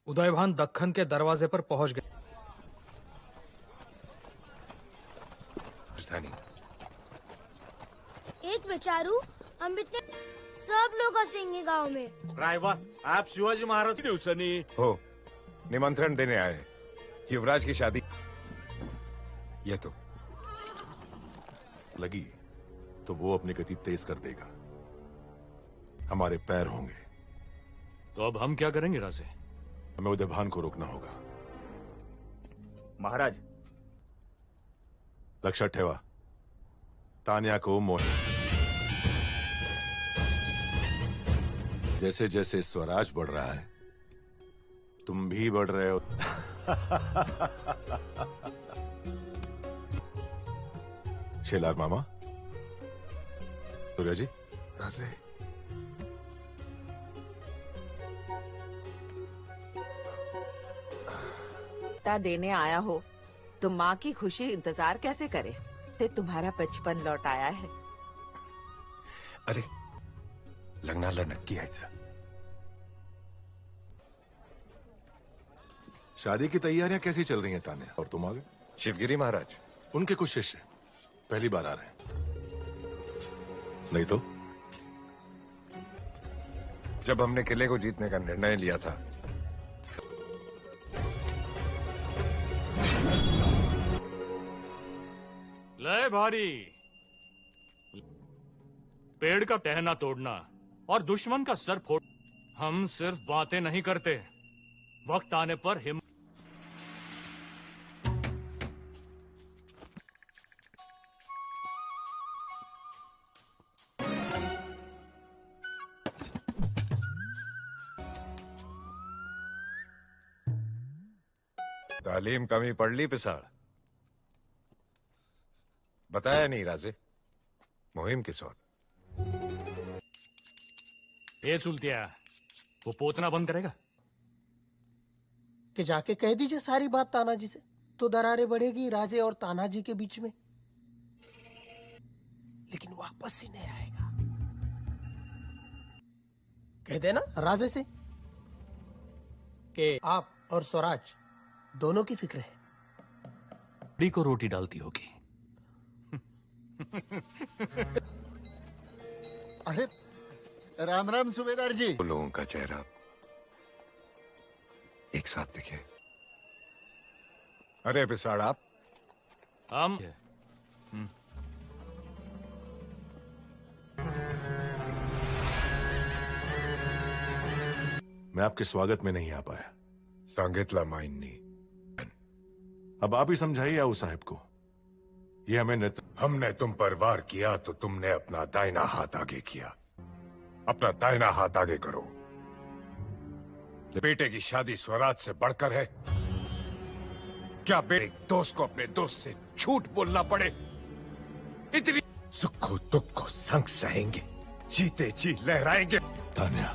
उदयभान दक्खन के दरवाजे पर पहुंच गए।
एक बेचारू, हम इतने सब लोग हंसेंगे गांव में।
रायबा, आप शिवाजी महाराज की उसनी
हो निमंत्रण देने आए। युवराज की शादी। ये तो
लगी तो वो अपनी गति तेज कर देगा। हमारे पैर होंगे।
तो अब हम क्या करेंगे राजे?
हमें उदयभान को रोकना होगा।
महाराज,
लक्षात ठेवा, तान्या को मोहे। जैसे जैसे स्वराज बढ़ रहा है, तुम भी बढ़ रहे हो। शेलार मामा, सूर्य जी,
राजे,
देने आया हो तो माँ की खुशी इंतजार कैसे करे? ते तुम्हारा बचपन लौट आया है।
अरे लग्नाला नक्की यायचं।
शादी की तैयारियां कैसी चल रही हैं तान्या? और तुम आगे?
शिवगिरी महाराज,
उनके कुछ शिष्य पहली बार आ रहे हैं। नहीं तो
जब हमने किले को जीतने का निर्णय लिया था,
लय भारी, पेड़ का टहना तोड़ना और दुश्मन का सर फोड़। हम सिर्फ बातें नहीं करते, वक्त आने पर हिम्मत।
तालीम कमी पड़ ली पिसाड़। बताया नहीं राजे, मुहिम किस और?
ए सुलतिया, वो पोतना बंद करेगा?
कि जाके कह दीजिए सारी बात तानाजी से, तो दरारें बढ़ेगी राजे और तानाजी के बीच में। लेकिन वापस ही नहीं आएगा। कह देना राजे से कि आप और स्वराज दोनों की फिक्र है।
डी को रोटी डालती होगी।
अरे राम राम सूबेदार जी।
लोगों का चेहरा एक साथ दिखे। अरे पिसाड़, आप
हम
मैं आपके स्वागत में नहीं आ पाया।
सांगितला माइनी।
अब आप ही समझाइए आऊ साहब को। ये
हमने तुम पर वार किया तो तुमने अपना दाहिना हाथ आगे किया। अपना दाहिना हाथ आगे करो। बेटे की शादी स्वराज से बढ़कर है क्या? बेटे दोस्त को अपने दोस्त से झूठ बोलना पड़े? इतनी सुखो दुख को संग सहेंगे, जीते जी लहराएंगे।
तान्या,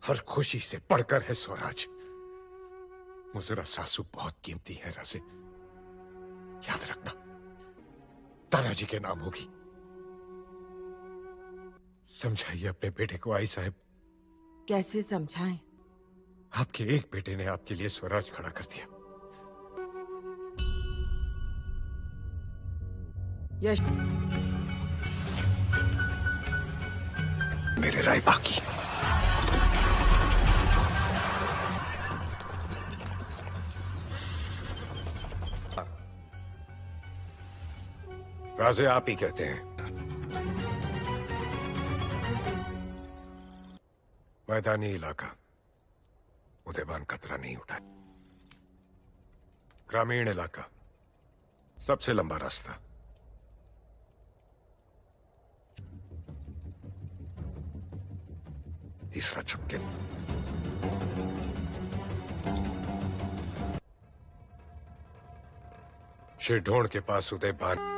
हर खुशी से बढ़कर है स्वराज। मुजरा सासू बहुत कीमती है राजे, याद रखना तानाजी के नाम होगी। समझाइए अपने बेटे को आई साहब।
कैसे समझाएं?
आपके एक बेटे ने आपके लिए स्वराज खड़ा कर दिया।
यश
मेरे राय बाकी राजे आप ही कहते हैं। मैदानी इलाका, उदयबान खतरा नहीं उठा। ग्रामीण इलाका, सबसे लंबा रास्ता। तीसरा चुपके। शेरढोण के पास उदयबान।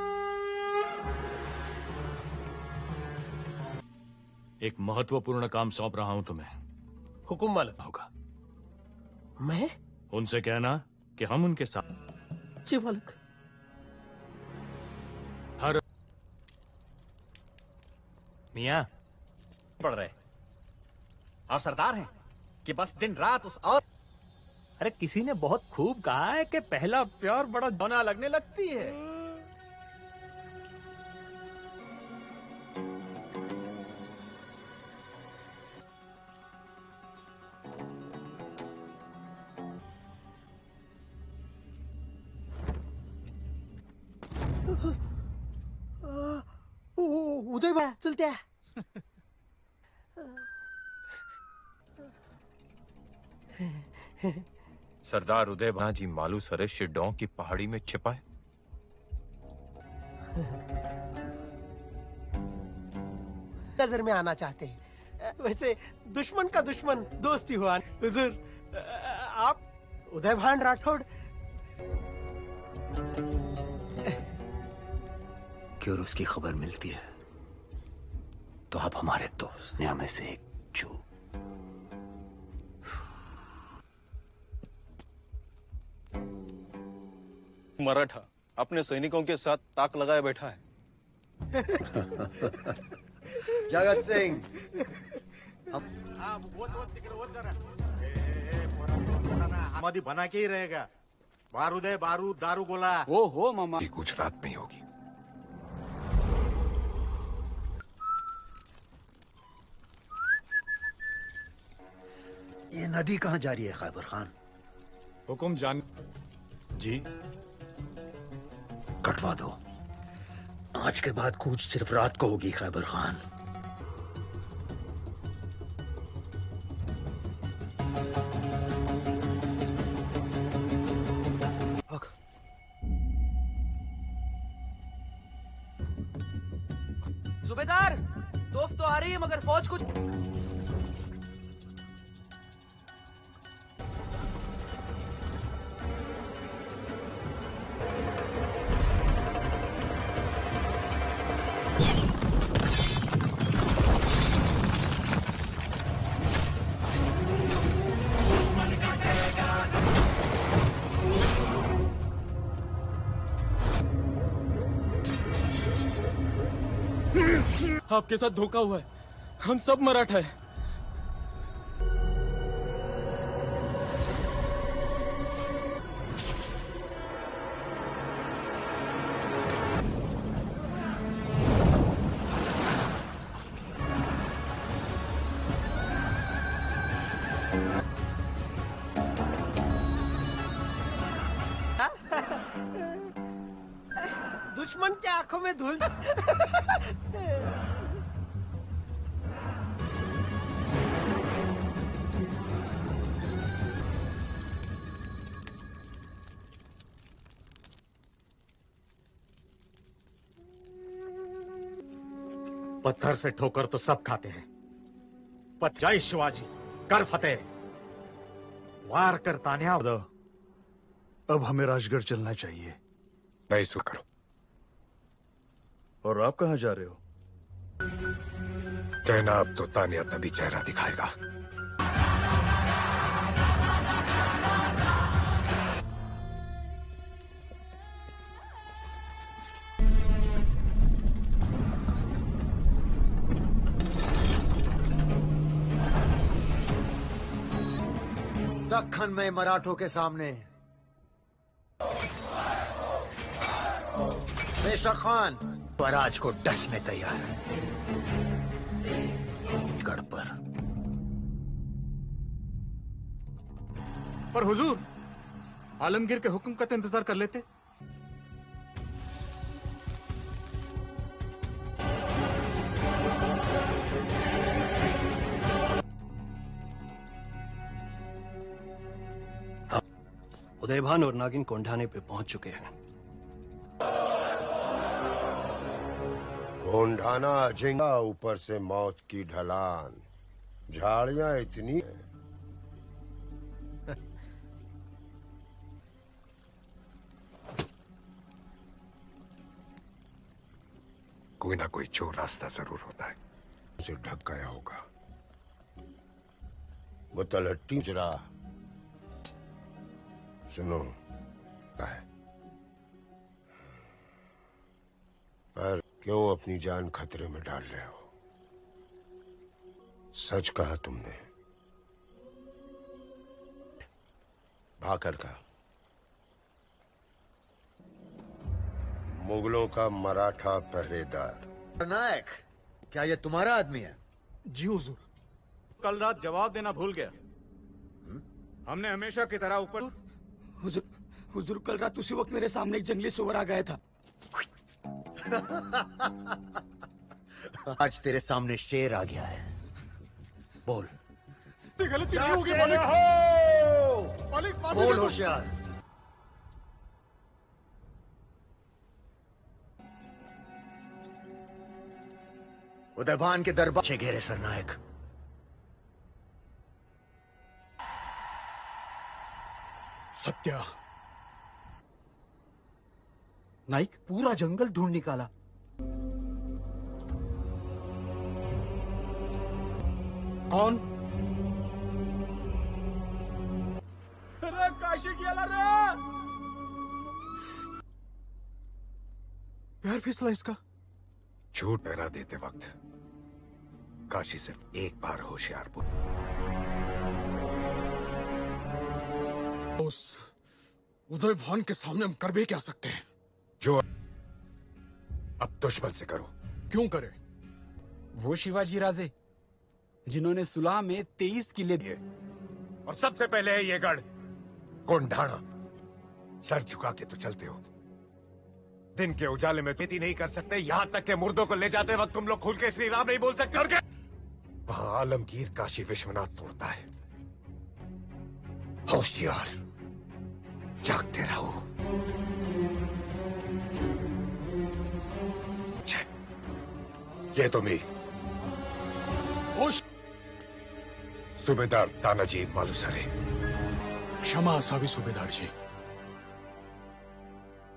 एक महत्वपूर्ण काम सौंप रहा हूं तुम्हें।
हुकुम मालूम
होगा।
मैं?
उनसे कहना कि हम उनके साथ।
जी मालिक।
हर
मियां पढ़ रहे और सरदार हैं कि बस दिन रात उस और। अरे किसी ने बहुत खूब कहा है कि पहला प्यार बड़ा दोना लगने लगती है।
उदय भाई चलते हैं।
सरदार उदय जी मालू सरे शिरडों की पहाड़ी में छिपा है।
नजर में आना चाहते हैं। वैसे दुश्मन का दुश्मन दोस्ती हुआ। हुजूर आप उदयभान राठौड़।
क्यों उसकी खबर मिलती है तो आप हमारे दोस्त में से एक चू।
मराठा अपने सैनिकों के साथ ताक लगाए बैठा है।
जगत सिंह
हमारी बना के ही रहेगा। बारूद है, बारूद दारू गोला।
वो हो मामा। ये गुजरात में ही होगी।
ये नदी कहाँ जा रही है खैबर खान?
हुकुम जान जी।
कटवा दो। आज के बाद कूच सिर्फ रात को होगी खैबर खान।
सूबेदार, तोफ तो आ रही है मगर फौज कुछ।
आपके साथ धोखा हुआ है। हम सब मराठा है।
दुश्मन के आंखों में धूल।
पत्थर से ठोकर तो सब खाते हैं। जय शिवाजी, कर फतेह। वार कर तान्या।
अब हमें राजगढ़ चलना चाहिए।
नहीं सु करो।
और आप कहाँ जा रहे हो?
कहना अब तो तानिया तभी चेहरा दिखाएगा।
दक्खन में मराठों के सामने बेशक खान स्वराज को डसने तैयार है। गढ़
पर हुजूर, आलमगीर के हुक्म का तो इंतजार कर लेते।
उदयभान और नागिन कोंढाने पे पहुंच चुके हैं।
कोंढाना अजिंगा, ऊपर से मौत की ढलान, झाड़ियां इतनी हैं।
कोई ना कोई चोर रास्ता जरूर होता है।
उसे ढक गया होगा। वो तलहट्टी जरा सुनो है, पर क्यों अपनी जान खतरे में डाल रहे हो? सच कहा तुमने। भाकर का मुगलों का मराठा पहरेदार।
नायक, क्या ये तुम्हारा आदमी है?
जी हुजूर। कल रात जवाब देना भूल गया। हमने हमेशा की तरह ऊपर।
हुजूर कल रात उसी वक्त मेरे सामने एक जंगली सुअर आ गया था।
आज तेरे सामने शेर आ गया है। बोल।
गलती नहीं होगी मालिक।
बोल होशियार। उदयभान के दरबार से घेरे सरनायक।
सत्या। नाइक पूरा जंगल ढूंढ निकाला। कौन?
अरे काशी किया रे।
पैर फिसला इसका। झूठ पहरा देते वक्त काशी सिर्फ एक बार होशियार बोल।
उस उदयभान के सामने हम कर भी क्या सकते हैं?
जो अब दुश्मन से करो।
क्यों करे?
वो शिवाजी राजे जिन्होंने सुलह में 23 किले दिए,
और सबसे पहले है ये गढ़ कोंढाना। सर झुका के तो चलते हो, दिन के उजाले में खेती नहीं कर सकते। यहां तक के मुर्दों को ले जाते वक्त तुम लोग खुल के श्री राम नहीं बोल सकते। और क्या? वहां आलमगीर काशी विश्वनाथ तोड़ता है। होशियार, जागते रहो। ये तो मैं सूबेदार तानाजी मालुसरे।
क्षमा असावी सूबेदार जी।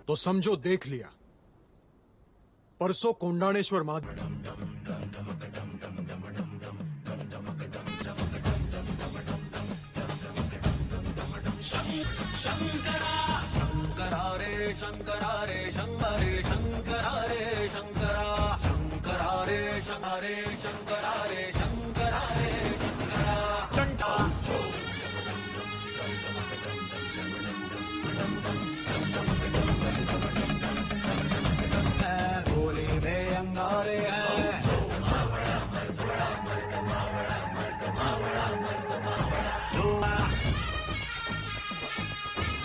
तो समझो देख लिया। परसों कोंडाणेश्वर माँ
शंकरा रे शंकरा रे शंकरे शंकरा रे शंकरा शंकरा रे शंकरे शंकरा रे शंकरा रे शंकरा चंटा भोले में अंगारे हैं।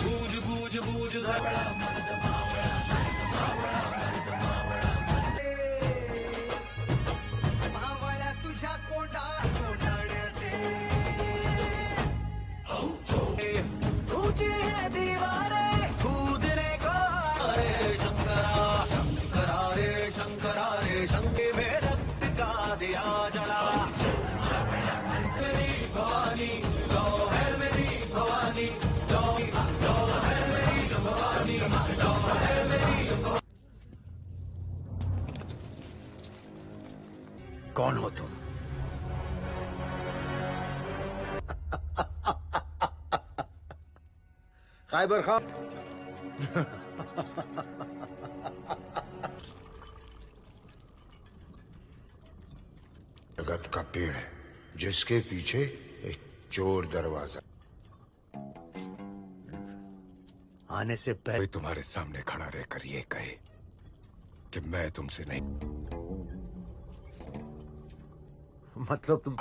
बूझ बूझ बूझ
मावळ्या तुझ्या कोंडाण्याचे
ऊंची है दीवारें कूदने को रे शंकरा शंकरा रे शंकरा रे शंके में रक्त का दिया जला। मेरी भवानी लो है मेरी भवानी लो है मेरी भवानी लो है मेरी भवानी।
कौन हो तुम? खैबर खान।
जगत का पेड़ है जिसके पीछे एक चोर दरवाजा।
आने से
कोई
पहले
तुम्हारे सामने खड़ा रहकर ये कहे कि मैं तुमसे नहीं,
मतलब तुम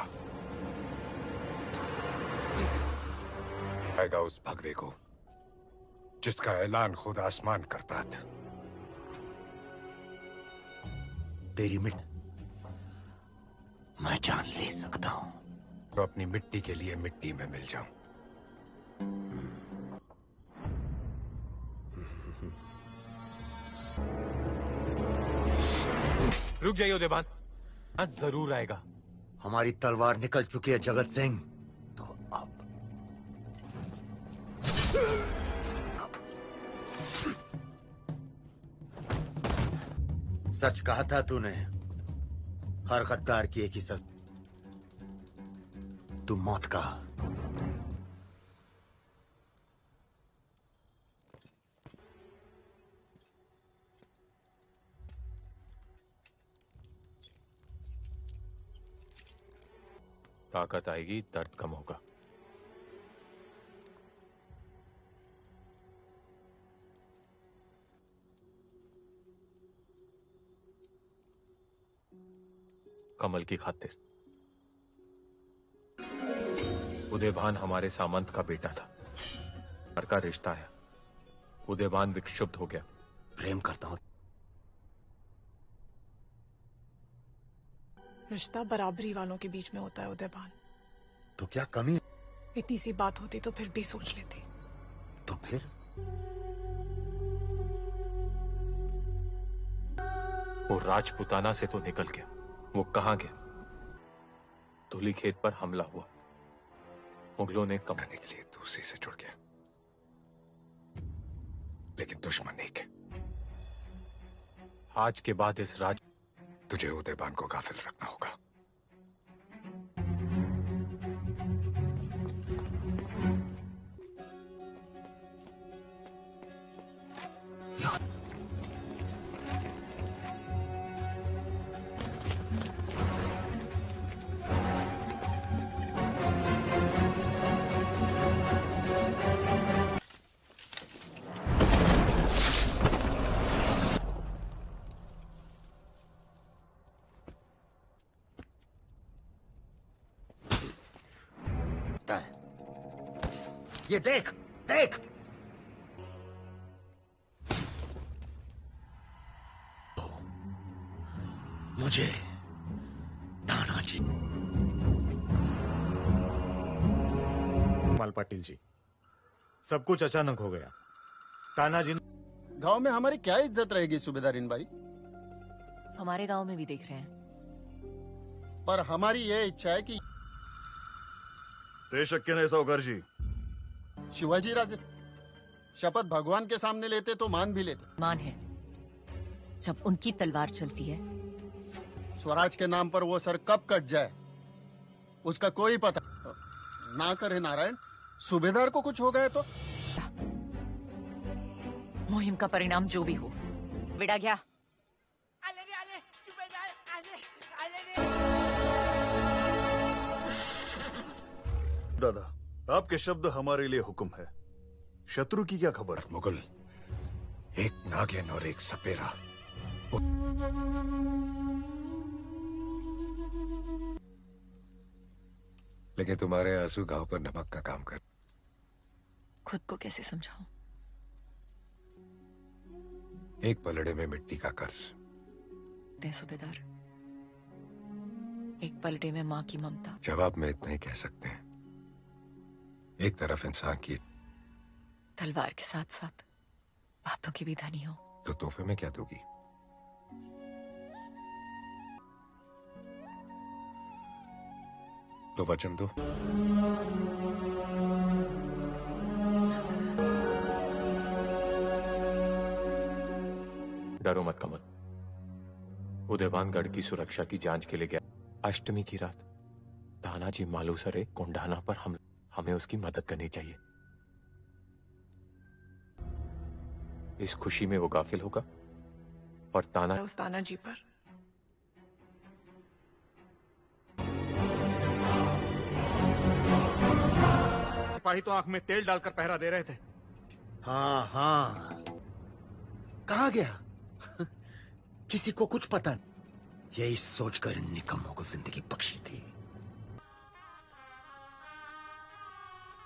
आएगा उस भगवे को जिसका ऐलान खुद आसमान करता था।
तेरी मैं जान ले सकता हूं
तो अपनी मिट्टी के लिए मिट्टी में मिल जाऊं।
रुक जाइए उदयभान, आज जरूर आएगा।
हमारी तलवार निकल चुकी है जगत सिंह। तो अब सच कहा था तूने, हर गद्दार की एक ही सच। तू मौत का
ताकत आएगी, दर्द कम होगा। कमल की खातिर। उदयभान हमारे सामंत का बेटा था, घर का रिश्ता है। उदयभान विक्षुब्ध हो गया।
प्रेम करता हूं।
रिश्ता बराबरी वालों के बीच में होता है उदयभान।
तो क्या कमी?
इतनी सी बात होती तो फिर भी सोच लेते।
तो फिर
वो राजपुताना से तो निकल गया, वो कहां गया? धुली खेत पर हमला हुआ, मुगलों ने
कमाने के लिए दूसरी से जुड़ गया, लेकिन दुश्मन एक है।
आज के बाद इस राज
तुझे उदयभान को गाफिल रखना होगा।
ये देख देख, मुझे तानाजी।
माल पाटिल जी, सब कुछ अचानक हो गया। तानाजी
गांव में हमारी क्या इज्जत रहेगी सूबेदारिन भाई?
हमारे गांव में भी देख रहे हैं।
पर हमारी ये इच्छा है कि
ते शक्य नहीं सावकार जी।
शिवाजी राजे शपथ भगवान के सामने लेते तो मान भी लेते।
मान है जब उनकी तलवार चलती है।
स्वराज के नाम पर वो सर कब कट जाए उसका कोई पता ना करे। नारायण, सूबेदार को कुछ हो गया तो
मुहिम का परिणाम जो भी हो, विड़ा गया।
दादा, आपके शब्द हमारे लिए हुक्म है। शत्रु की क्या खबर?
मुगल, एक नागिन और एक सपेरा। लेकिन तुम्हारे आंसू घाव पर नमक का काम कर।
खुद को कैसे समझाऊं?
एक पलड़े में मिट्टी का कर्ज।
दे सूबेदार, एक पलड़े में माँ की ममता।
जवाब में इतना ही कह सकते हैं, एक तरफ इंसान की
तलवार के साथ साथ बातों की भी धनी हो।
तो तोहफे में क्या दोगी? तो वचन दो।
डरो मत कमल। उदयभान गढ़ की सुरक्षा की जांच के लिए गया। अष्टमी की रात तानाजी मालूसरे कोंडाना पर हमें उसकी मदद करनी चाहिए। इस खुशी में वो गाफिल होगा और
उस तानाजी पर
सिपाही तो आंख में तेल डालकर पहरा दे रहे थे।
हाँ हाँ, कहाँ गया? किसी को कुछ पता नहीं। यही सोचकर इन निकम्मों को जिंदगी बख्शी थी।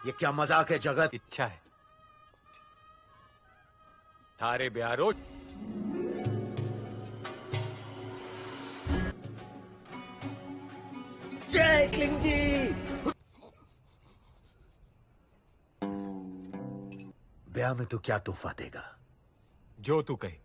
ये क्या मजाक है जगत?
इच्छा है थारे ब्यारो।
जय क्लिंग जी। ब्याह में तू क्या तोहफा देगा?
जो तू कहे।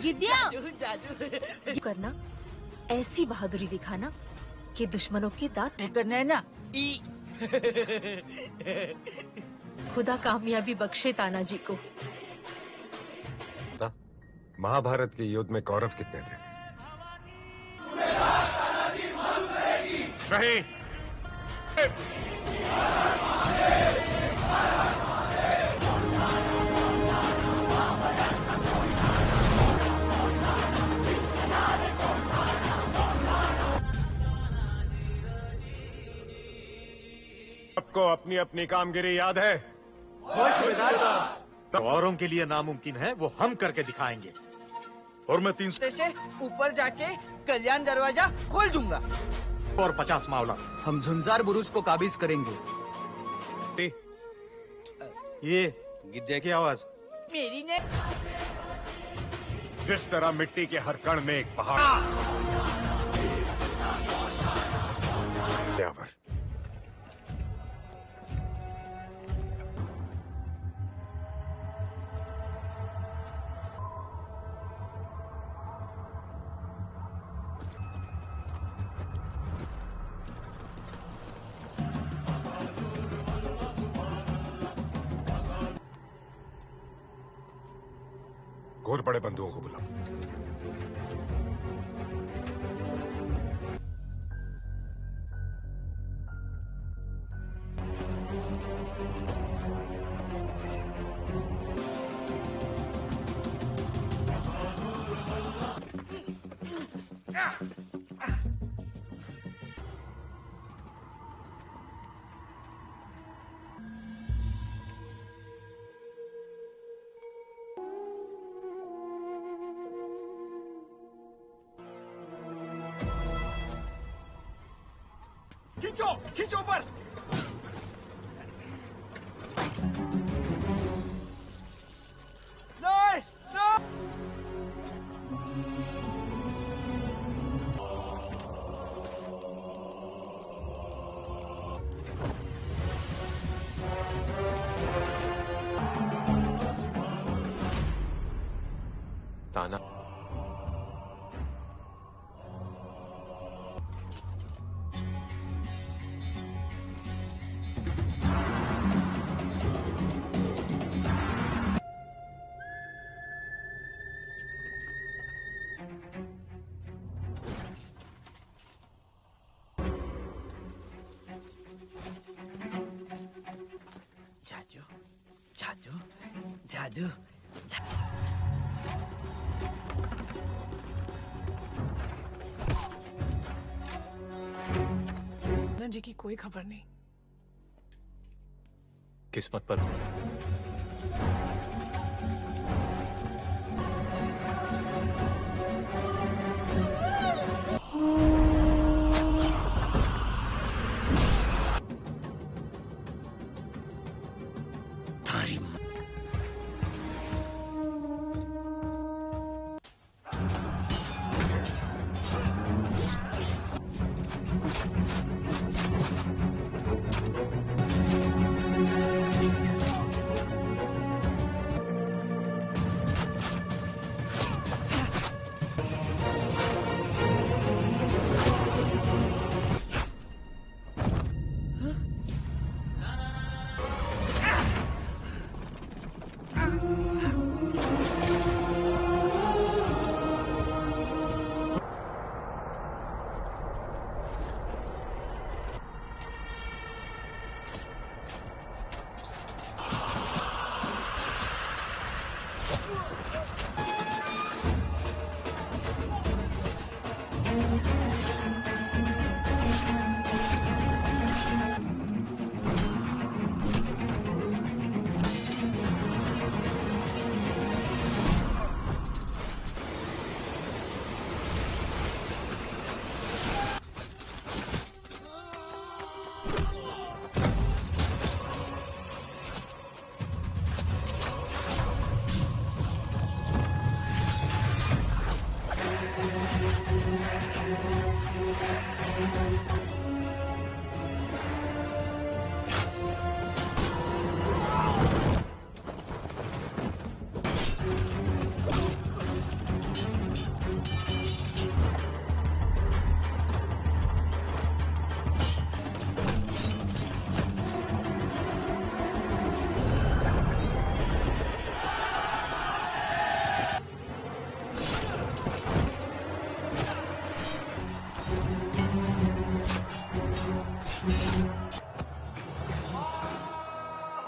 गिद्दिया करना, ऐसी बहादुरी दिखाना कि दुश्मनों के दांत
करना ना।
खुदा कामयाबी बख्शे तानाजी को।
महाभारत के युद्ध में कौरव कितने थे? नहीं। सबको अपनी अपनी कामगिरी याद है?
तो औरों के लिए नामुमकिन है वो हम करके दिखाएंगे। और मैं 300
से ऊपर जाके कल्याण दरवाजा खोल दूंगा।
और 50 मावला।
हम झुंजार बुरुज को काबिज करेंगे।
ये गिद्दे की आवाज
मेरी ने।
जिस तरह मिट्टी के हर कण में एक पहाड़। घोर बड़े बंधुओं को बुलाओ।
खींचो खींचो ऊपर।
नहीं, नहीं।
ताना
जादू जादू जादू।
जी की कोई खबर नहीं।
किस्मत पर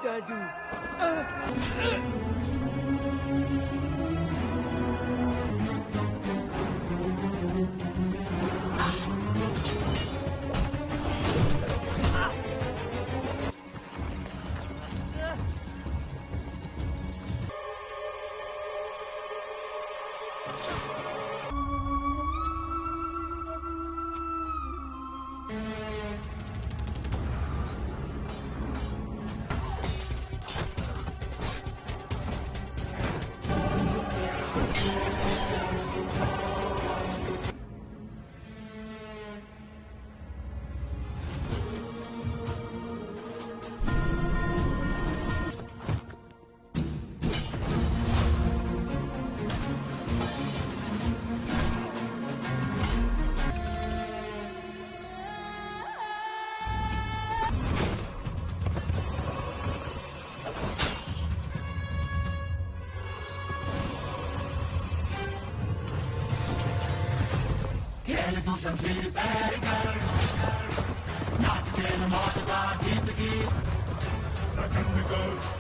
जादू
शमशीर सैर कर नाच के नमाज़ जीत की प्रचंड कर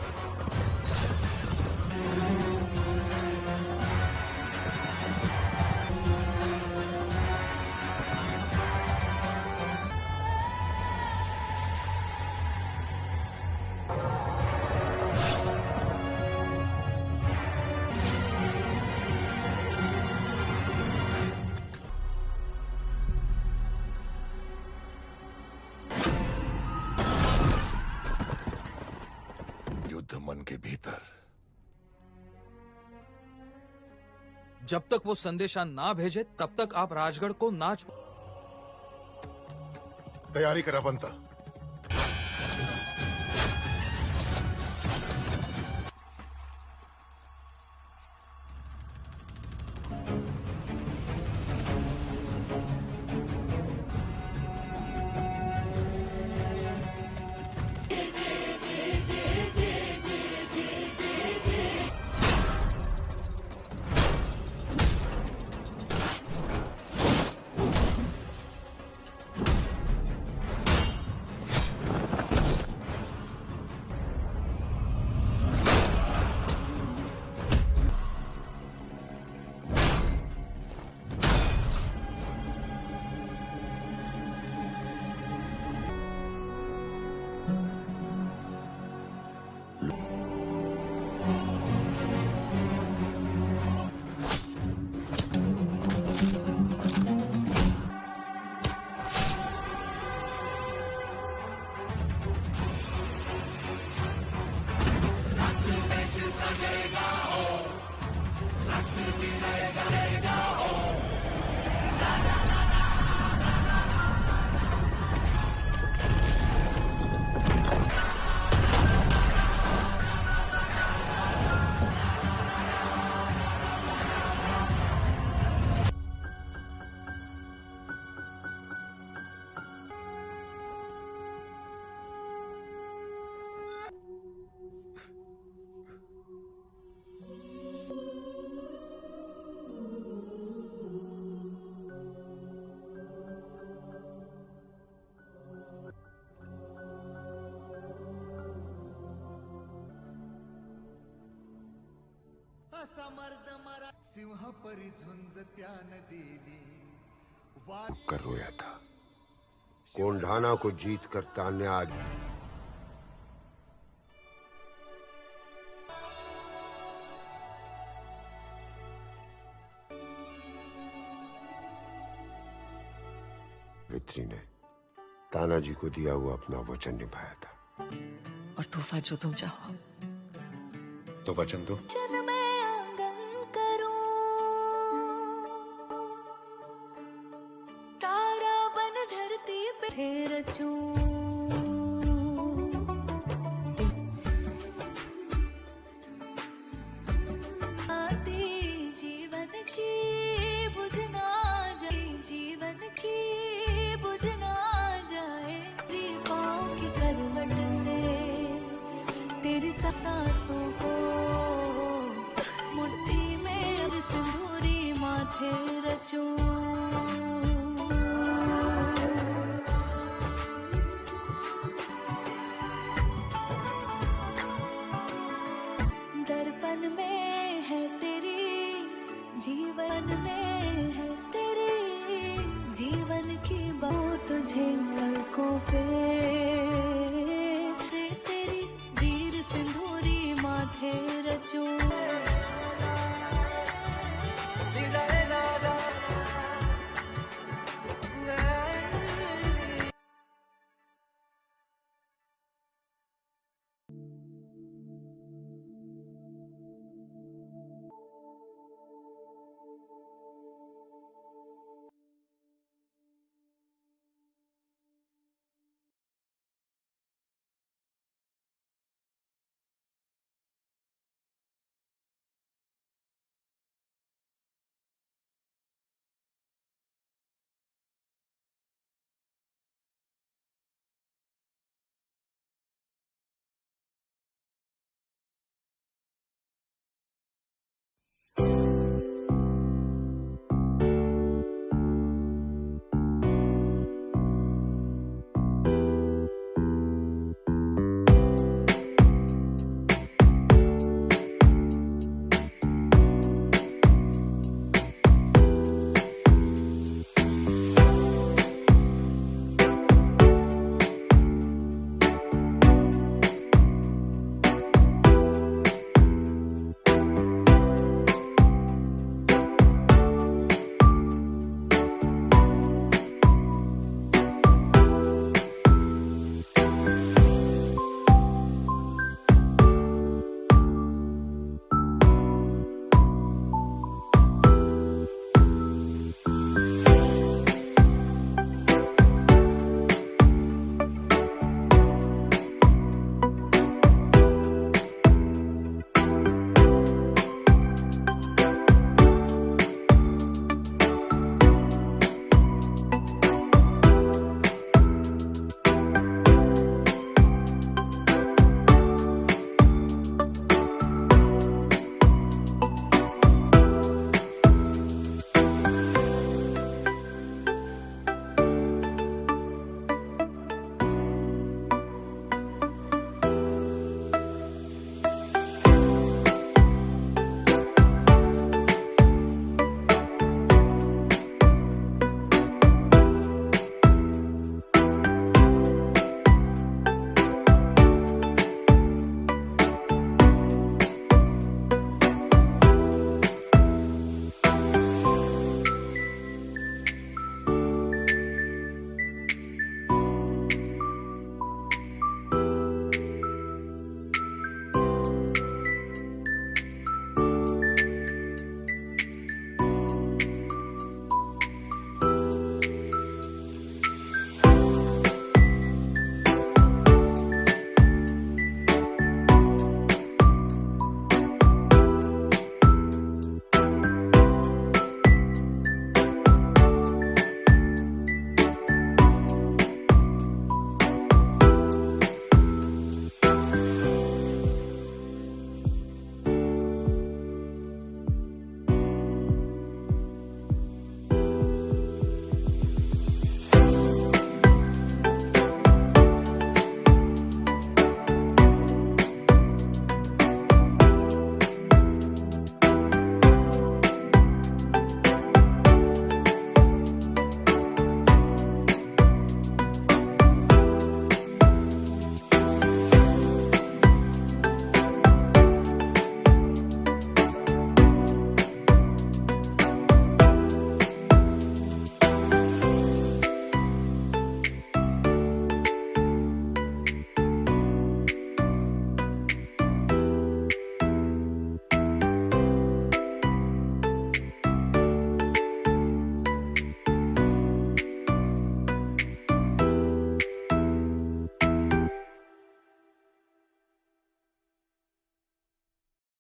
मन के भीतर।
जब तक वो संदेशा ना भेजे तब तक आप राजगढ़ को ना
तैयारी करा बनता।
असा मर्द मरा सिंह परी झुंज त्यान दिली
कर रोया था। कोंढाना को जीत कर तान्या आज वित्री ने तानाजी को दिया हुआ अपना वचन निभाया था।
और तोहफा जो तुम चाहो।
तो वचन दो।
तारा बन धरती पे रचूं जीवन की बुझना जाए जीवन की बुझना जाए तेरी पाँव की करवट से तेरी सांसों को मुट्ठी में अब सिंदूरी माथे रचूं दर्पण में है तेरी जीवन में है तेरी जीवन की बात तुझे पलकों पे तेरी वीर सिंदूरी माथे रचूं